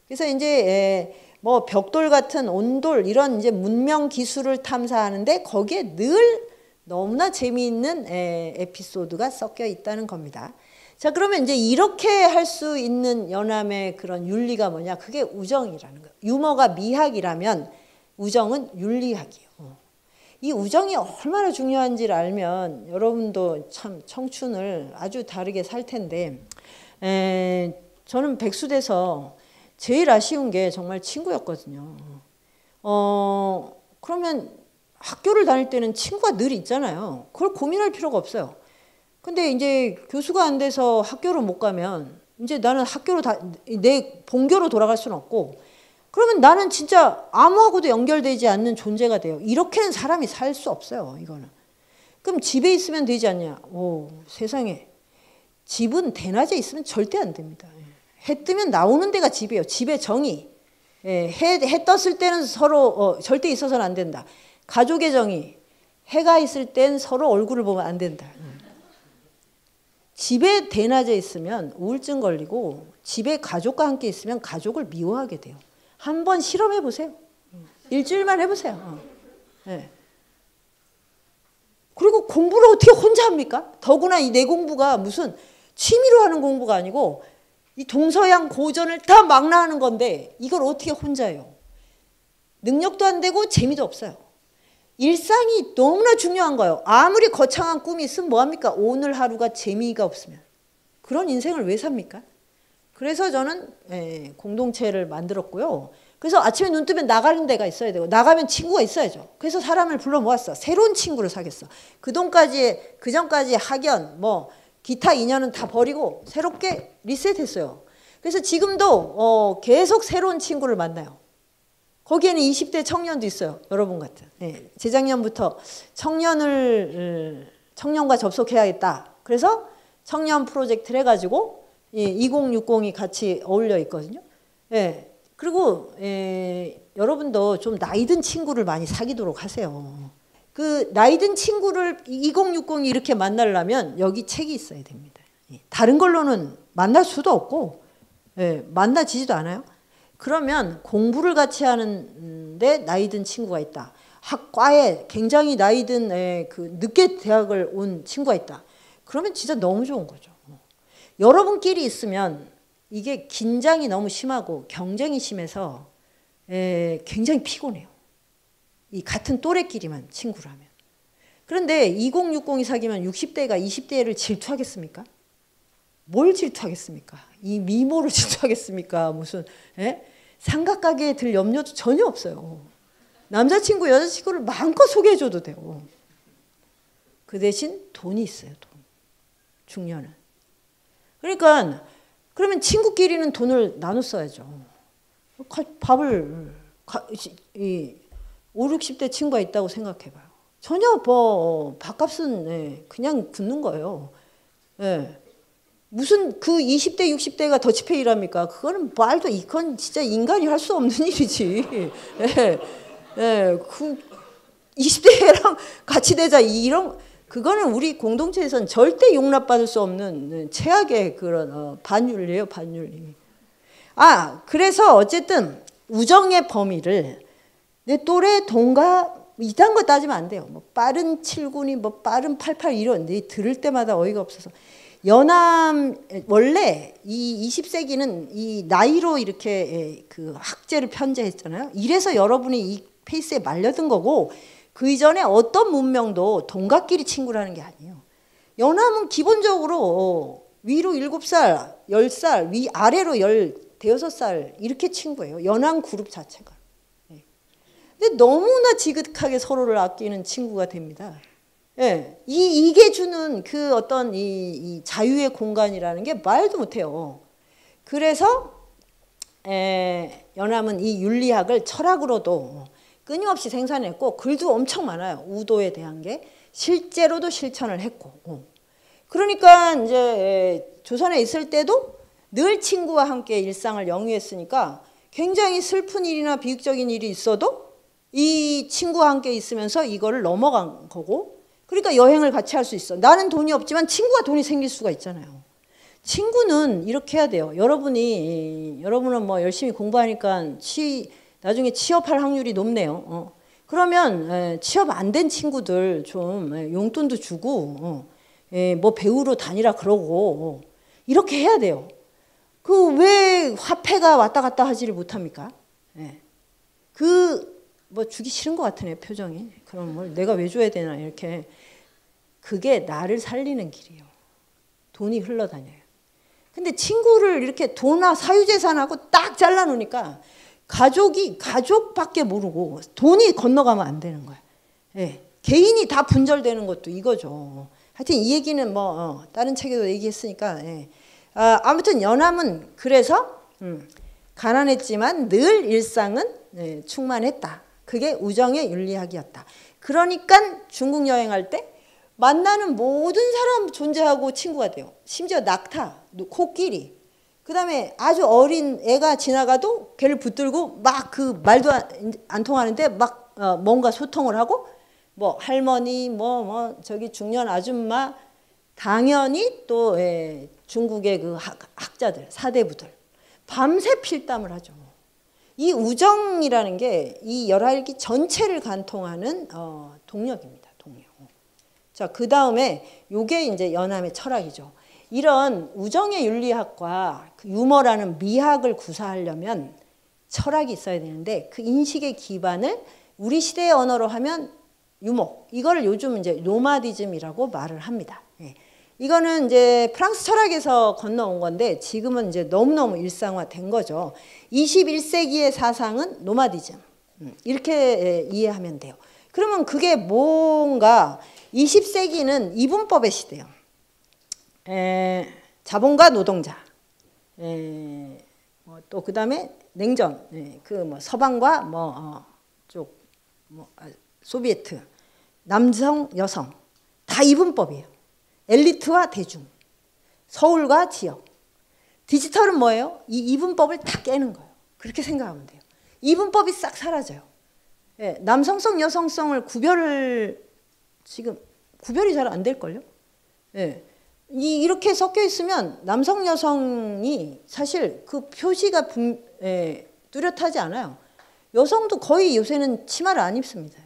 그래서 이제 뭐 벽돌 같은 온돌 이런 이제 문명 기술을 탐사하는데 거기에 늘 너무나 재미있는 에피소드가 섞여 있다는 겁니다. 자, 그러면 이제 이렇게 할 수 있는 연암의 그런 윤리가 뭐냐? 그게 우정이라는 거예요. 유머가 미학이라면 우정은 윤리학이에요. 이 우정이 얼마나 중요한지를 알면 여러분도 참 청춘을 아주 다르게 살 텐데, 저는 백수돼서 제일 아쉬운 게 정말 친구였거든요. 그러면 학교를 다닐 때는 친구가 늘 있잖아요. 그걸 고민할 필요가 없어요. 근데 이제 교수가 안 돼서 학교를 못 가면 이제 나는 내 본교로 돌아갈 수는 없고, 그러면 나는 진짜 아무하고도 연결되지 않는 존재가 돼요. 이렇게는 사람이 살 수 없어요, 이거는. 그럼 집에 있으면 되지 않냐? 오, 세상에. 집은 대낮에 있으면 절대 안 됩니다. 해 뜨면 나오는 데가 집이에요. 집의 정의. 해 떴을 때는 서로 절대 있어서는 안 된다. 가족의 정의. 해가 있을 땐 서로 얼굴을 보면 안 된다. 집에 대낮에 있으면 우울증 걸리고 집에 가족과 함께 있으면 가족을 미워하게 돼요. 한번 실험해 보세요. 일주일만 해보세요. 네. 그리고 공부를 어떻게 혼자 합니까? 더구나 이 내 공부가 무슨 취미로 하는 공부가 아니고 이 동서양 고전을 다 망라하는 건데 이걸 어떻게 혼자 해요? 능력도 안 되고 재미도 없어요. 일상이 너무나 중요한 거예요. 아무리 거창한 꿈이 있으면 뭐합니까? 오늘 하루가 재미가 없으면. 그런 인생을 왜 삽니까? 그래서 저는 공동체를 만들었고요. 그래서 아침에 눈 뜨면 나가는 데가 있어야 되고 나가면 친구가 있어야죠. 그래서 사람을 불러 모았어. 새로운 친구를 사귀었어. 그전까지 학연, 뭐 기타 인연은 다 버리고 새롭게 리셋했어요. 그래서 지금도 계속 새로운 친구를 만나요. 거기에는 20대 청년도 있어요. 여러분 같은. 재작년부터 청년과 접속해야겠다. 그래서 청년 프로젝트를 해가지고 2060이 같이 어울려 있거든요. 그리고 여러분도 좀 나이 든 친구를 많이 사귀도록 하세요. 그 나이 든 친구를 2060이 이렇게 만나려면 여기 책이 있어야 됩니다. 다른 걸로는 만날 수도 없고 만나지지도 않아요. 그러면 공부를 같이 하는데 나이 든 친구가 있다. 학과에 굉장히 나이 든 늦게 대학을 온 친구가 있다. 그러면 진짜 너무 좋은 거죠. 여러분끼리 있으면 이게 긴장이 너무 심하고 경쟁이 심해서 굉장히 피곤해요. 이 같은 또래끼리만 친구를 하면. 그런데 2060이 사귀면 60대가 20대를 질투하겠습니까? 뭘 질투하겠습니까? 이 미모를 질투하겠습니까? 무슨 삼각가게에 들 염려도 전혀 없어요. 남자친구, 여자친구를 마음껏 소개해줘도 돼요. 그 대신 돈이 있어요. 돈. 중요한. 그러니까 그러면 친구끼리는 돈을 나눠 써야죠. 밥을 5, 60대 친구가 있다고 생각해봐요. 전혀 뭐 밥값은 그냥 긋는 거예요. 무슨 그 20대, 60대가 더치페이랍니까? 그거는 이건 진짜 인간이 할 수 없는 일이지. 그 20대랑 같이 되자 그거는 우리 공동체에서는 절대 용납받을 수 없는 최악의 그런 반윤리예요, 반윤리. 그래서 어쨌든 우정의 범위를 내 또래 동갑 이딴 거 따지면 안 돼요. 뭐 빠른 7군이 뭐 빠른 88 이런 들을 때마다 어이가 없어서 연암 원래 이 20세기는 이 나이로 이렇게 그 학제를 편제했잖아요. 이래서 여러분이 이 페이스에 말려든 거고 그 이전에 어떤 문명도 동갑끼리 친구라는 게 아니에요. 연암은 기본적으로 위로 7살, 10살, 위 아래로 15살 이렇게 친구예요. 연암 그룹 자체가. 근데 너무나 지긋하게 서로를 아끼는 친구가 됩니다. 예, 이게 주는 그 어떤 이 자유의 공간이라는 게 말도 못해요. 그래서 연암은 이 윤리학을 철학으로도 끊임없이 생산했고 글도 엄청 많아요. 우도에 대한 게 실제로도 실천을 했고. 그러니까 이제 조선에 있을 때도 늘 친구와 함께 일상을 영위했으니까 굉장히 슬픈 일이나 비극적인 일이 있어도 이 친구와 함께 있으면서 이거를 넘어간 거고, 그러니까 여행을 같이 할 수 있어. 나는 돈이 없지만 친구가 돈이 생길 수가 있잖아요. 친구는 이렇게 해야 돼요. 여러분은 뭐 열심히 공부하니까 나중에 취업할 확률이 높네요. 그러면 취업 안 된 친구들 좀 용돈도 주고 뭐 배우러 다니라 그러고 이렇게 해야 돼요. 그 왜 화폐가 왔다 갔다 하지를 못합니까? 그 뭐 주기 싫은 것 같으네 표정이. 그럼 뭘 내가 왜 줘야 되나 이렇게. 그게 나를 살리는 길이에요. 돈이 흘러다녀요. 근데 친구를 이렇게 돈이나 사유재산하고 딱 잘라놓으니까 가족밖에 모르고 돈이 건너가면 안 되는 거야. 개인이 다 분절되는 것도 이거죠. 하여튼 이 얘기는 뭐 다른 책에도 얘기했으니까. 아무튼 연암은 그래서 가난했지만 늘 일상은 충만했다. 그게 우정의 윤리학이었다. 그러니까 중국 여행할 때 만나는 모든 사람 존재하고 친구가 돼요. 심지어 낙타, 코끼리. 그 다음에 아주 어린 애가 지나가도 걔를 붙들고 막 그 말도 안 통하는데 막 뭔가 소통을 하고, 뭐 할머니, 저기 중년 아줌마, 당연히 또 중국의 그 학자들, 사대부들 밤새 필담을 하죠. 이 우정이라는 게 이 열하일기 전체를 간통하는 동력입니다. 동력. 자, 그 다음에 요게 이제 연암의 철학이죠. 이런 우정의 윤리학과 그 유머라는 미학을 구사하려면 철학이 있어야 되는데 그 인식의 기반을 우리 시대의 언어로 하면 유머. 이걸 요즘 이제 노마디즘이라고 말을 합니다. 이거는 이제 프랑스 철학에서 건너온 건데 지금은 이제 너무너무 일상화된 거죠. 21세기의 사상은 노마디즘. 이렇게 이해하면 돼요. 그러면 그게 뭔가 20세기는 이분법의 시대예요. 자본가 노동자. 또 그다음에 냉전. 그 뭐 서방과 소비에트. 남성, 여성. 다 이분법이에요. 엘리트와 대중, 서울과 지역. 디지털은 뭐예요? 이 이분법을 다 깨는 거예요. 그렇게 생각하면 돼요. 이분법이 싹 사라져요. 남성성, 여성성을 지금 구별이 잘 안 될걸요? 이렇게 섞여 있으면 남성, 여성이 사실 그 표시가 뚜렷하지 않아요. 여성도 거의 요새는 치마를 안 입습니다.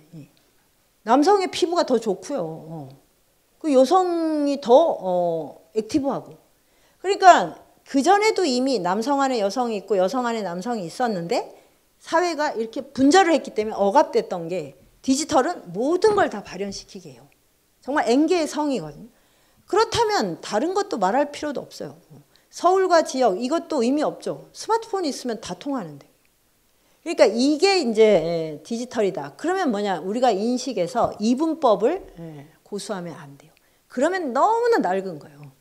남성의 피부가 더 좋고요. 그 여성이 더 액티브하고. 그러니까 그전에도 이미 남성 안에 여성이 있고 여성 안에 남성이 있었는데 사회가 이렇게 분절을 했기 때문에 억압됐던 게 디지털은 모든 걸 다 발현시키게 해요. 정말 N개의 성이거든요. 그렇다면 다른 것도 말할 필요도 없어요. 서울과 지역 이것도 의미 없죠. 스마트폰이 있으면 다 통하는데. 그러니까 이게 이제 디지털이다. 그러면 뭐냐? 우리가 인식에서 이분법을 고수하면 안 돼요. 그러면 너무나 낡은 거예요.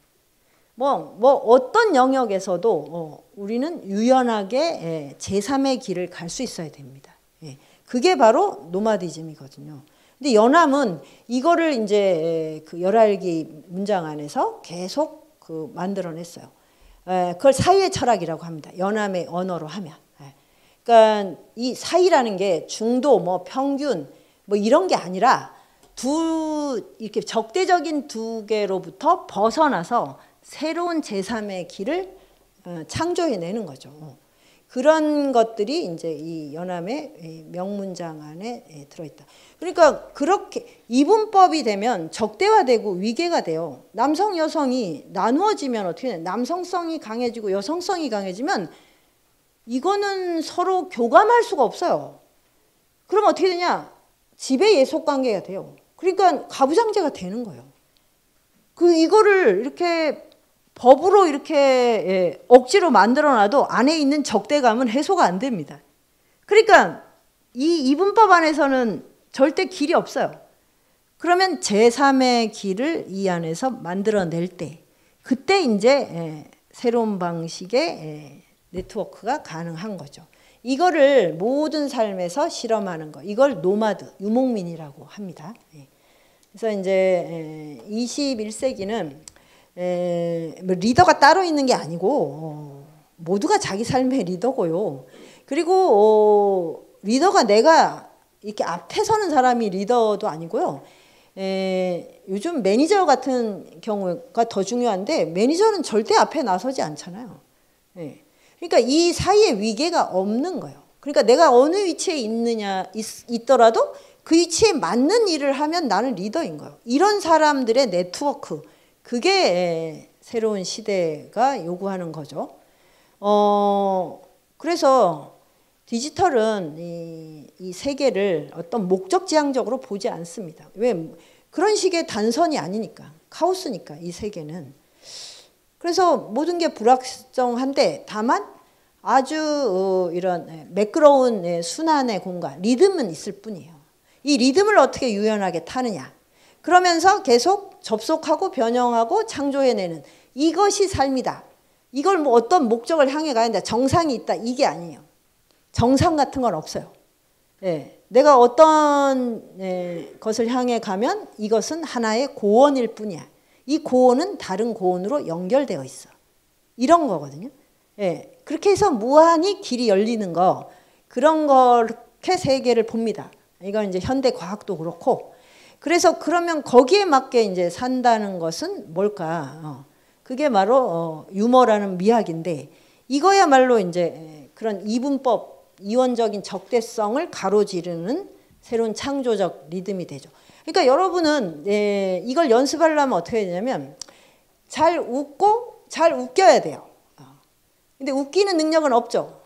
어떤 영역에서도 우리는 유연하게 제3의 길을 갈 수 있어야 됩니다. 그게 바로 노마디즘이거든요. 근데 연암은 이거를 이제 그 열하일기 문장 안에서 계속 만들어냈어요. 그걸 사이의 철학이라고 합니다. 연암의 언어로 하면. 그러니까 이 사이라는 게 중도, 평균, 이런 게 아니라 이렇게 적대적인 두 개로부터 벗어나서 새로운 제3의 길을 창조해내는 거죠. 그런 것들이 이제 이 연함의 명문장 안에 들어있다. 그러니까 그렇게 이분법이 되면 적대화되고 위계가 돼요. 남성 여성이 나누어지면 어떻게 돼? 남성성이 강해지고 여성성이 강해지면 이거는 서로 교감할 수가 없어요. 그럼 어떻게 되냐? 지배 예속 관계가 돼요. 그러니까 가부장제가 되는 거예요. 이거를 이렇게 법으로 이렇게 억지로 만들어놔도 안에 있는 적대감은 해소가 안 됩니다. 그러니까 이 이분법 안에서는 절대 길이 없어요. 그러면 제3의 길을 이 안에서 만들어낼 때 그때 이제 새로운 방식의 네트워크가 가능한 거죠. 이거를 모든 삶에서 실험하는 거, 이걸 노마드, 유목민이라고 합니다. 그래서 이제 21세기는 뭐 리더가 따로 있는 게 아니고 모두가 자기 삶의 리더고요. 그리고 리더가 내가 이렇게 앞에 서는 사람이 리더도 아니고요. 요즘 매니저 같은 경우가 더 중요한데 매니저는 절대 앞에 나서지 않잖아요. 그러니까 이 사이에 위계가 없는 거예요. 그러니까 내가 어느 위치에 있더라도 그 위치에 맞는 일을 하면 나는 리더인 거예요. 이런 사람들의 네트워크, 그게 새로운 시대가 요구하는 거죠. 그래서 디지털은 이 세계를 어떤 목적지향적으로 보지 않습니다. 왜? 그런 식의 단선이 아니니까. 카오스니까 이 세계는. 그래서 모든 게 불확정한데 다만 아주 이런 매끄러운 순환의 공간, 리듬은 있을 뿐이에요. 이 리듬을 어떻게 유연하게 타느냐. 그러면서 계속 접속하고 변형하고 창조해내는 이것이 삶이다. 이걸 뭐 어떤 목적을 향해 가야 된다. 정상이 있다. 이게 아니에요. 정상 같은 건 없어요. 내가 어떤 것을 향해 가면 이것은 하나의 고원일 뿐이야. 이 고원은 다른 고원으로 연결되어 있어. 이런 거거든요. 그렇게 해서 무한히 길이 열리는 거, 그런 그렇게 세계를 봅니다. 이건 이제 현대 과학도 그렇고. 그래서 그러면 거기에 맞게 이제 산다는 것은 뭘까? 그게 바로 유머라는 미학인데, 이거야말로 이제 그런 이분법, 이원적인 적대성을 가로지르는 새로운 창조적 리듬이 되죠. 그러니까 여러분은 이걸 연습하려면 어떻게 해야 되냐면 잘 웃고 잘 웃겨야 돼요. 근데 웃기는 능력은 없죠.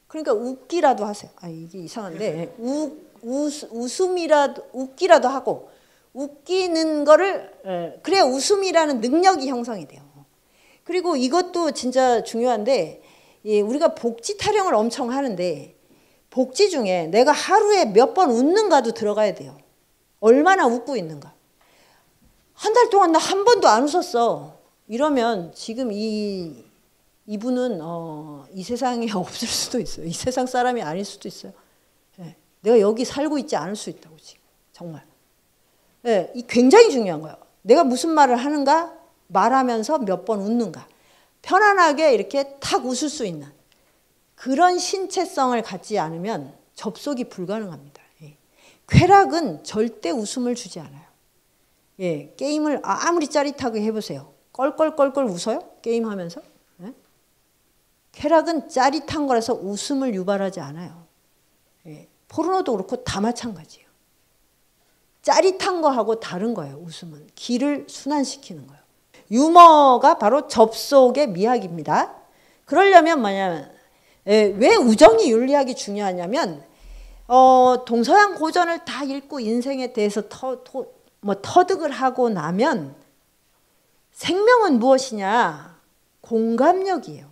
그러니까 웃기라도 하세요. 이게 이상한데 웃음이라도 웃기라도 하고 웃기는 거를 그래야 웃음이라는 능력이 형성이 돼요. 그리고 이것도 진짜 중요한데 우리가 복지 타령을 엄청 하는데 복지 중에 내가 하루에 몇 번 웃는가도 들어가야 돼요. 얼마나 웃고 있는가. 한 달 동안 나 한 번도 안 웃었어. 이러면 지금 이분은 이 세상에 없을 수도 있어요. 이 세상 사람이 아닐 수도 있어요. 내가 여기 살고 있지 않을 수 있다고 지금. 정말. 이 굉장히 중요한 거예요. 내가 무슨 말을 하는가, 말하면서 몇 번 웃는가. 편안하게 이렇게 탁 웃을 수 있는 그런 신체성을 갖지 않으면 접속이 불가능합니다. 쾌락은 절대 웃음을 주지 않아요. 게임을 아무리 짜릿하게 해보세요. 껄껄껄껄 웃어요? 게임하면서? 쾌락은 짜릿한 거라서 웃음을 유발하지 않아요. 포르노도 그렇고 다 마찬가지예요. 짜릿한 거하고 다른 거예요. 웃음은. 기를 순환시키는 거예요. 유머가 바로 접속의 미학입니다. 그러려면 뭐냐면 왜 우정이 윤리학이 중요하냐면 동서양 고전을 다 읽고 인생에 대해서 터득을 하고 나면 생명은 무엇이냐? 공감력이에요.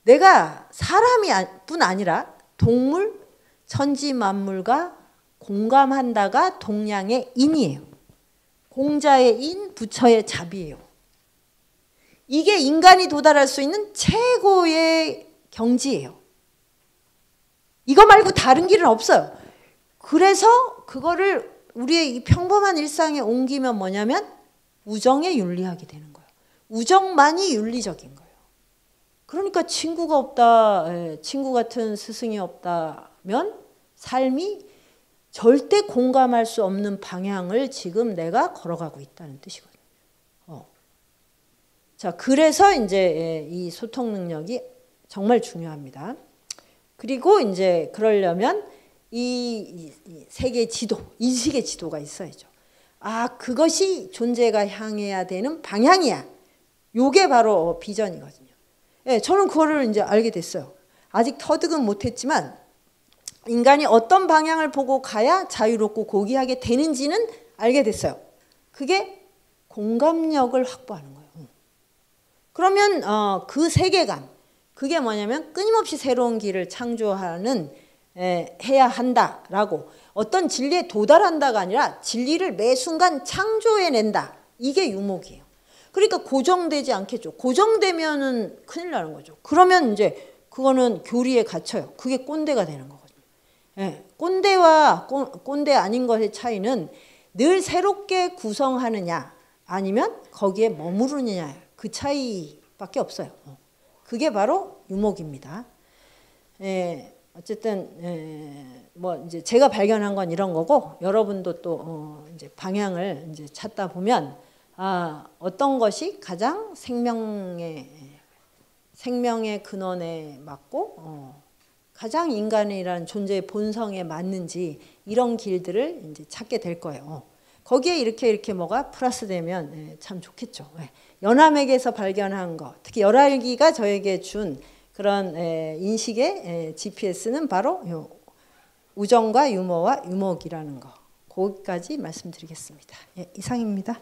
내가 사람이 뿐 아니라 동물, 천지 만물과 공감한다가 동양의 인이에요. 공자의 인, 부처의 자비예요. 이게 인간이 도달할 수 있는 최고의 경지예요. 이거 말고 다른 길은 없어요. 그래서 그거를 우리의 이 평범한 일상에 옮기면 뭐냐면 우정의 윤리학이 되는 거예요. 우정만이 윤리적인 거예요. 그러니까 친구가 없다, 친구 같은 스승이 없다면 삶이 절대 공감할 수 없는 방향을 지금 내가 걸어가고 있다는 뜻이거든요. 자, 그래서 이제 이 소통 능력이 정말 중요합니다. 그리고 이제 그러려면 이 세계 지도, 인식의 지도가 있어야죠. 아, 그것이 존재가 향해야 되는 방향이야. 요게 바로 비전이거든요. 예, 저는 그거를 이제 알게 됐어요. 아직 터득은 못했지만 인간이 어떤 방향을 보고 가야 자유롭고 고귀하게 되는지는 알게 됐어요. 그게 공감력을 확보하는 거예요. 그러면 그 세계관, 그게 뭐냐면 끊임없이 새로운 길을 창조하는 해야 한다라고, 어떤 진리에 도달한다가 아니라 진리를 매 순간 창조해낸다. 이게 유목이에요. 그러니까 고정되지 않겠죠. 고정되면은 큰일 나는 거죠. 그러면 이제 그거는 교리에 갇혀요. 그게 꼰대가 되는 거거든요. 예, 꼰대와 꼰대 아닌 것의 차이는 늘 새롭게 구성하느냐 아니면 거기에 머무르느냐, 그 차이밖에 없어요. 그게 바로 유목입니다. 예, 어쨌든 뭐 이제 제가 발견한 건 이런 거고, 여러분도 또 이제 방향을 이제 찾다 보면 어떤 것이 가장 생명의 근원에 맞고 가장 인간이라는 존재의 본성에 맞는지, 이런 길들을 이제 찾게 될 거예요. 거기에 이렇게 뭐가 플러스되면 참 좋겠죠. 연암액에서 발견한 거, 특히 열알기가 저에게 준 그런 인식의 GPS는 바로 우정과 유머와 유목이라는 거. 거기까지 말씀드리겠습니다. 이상입니다.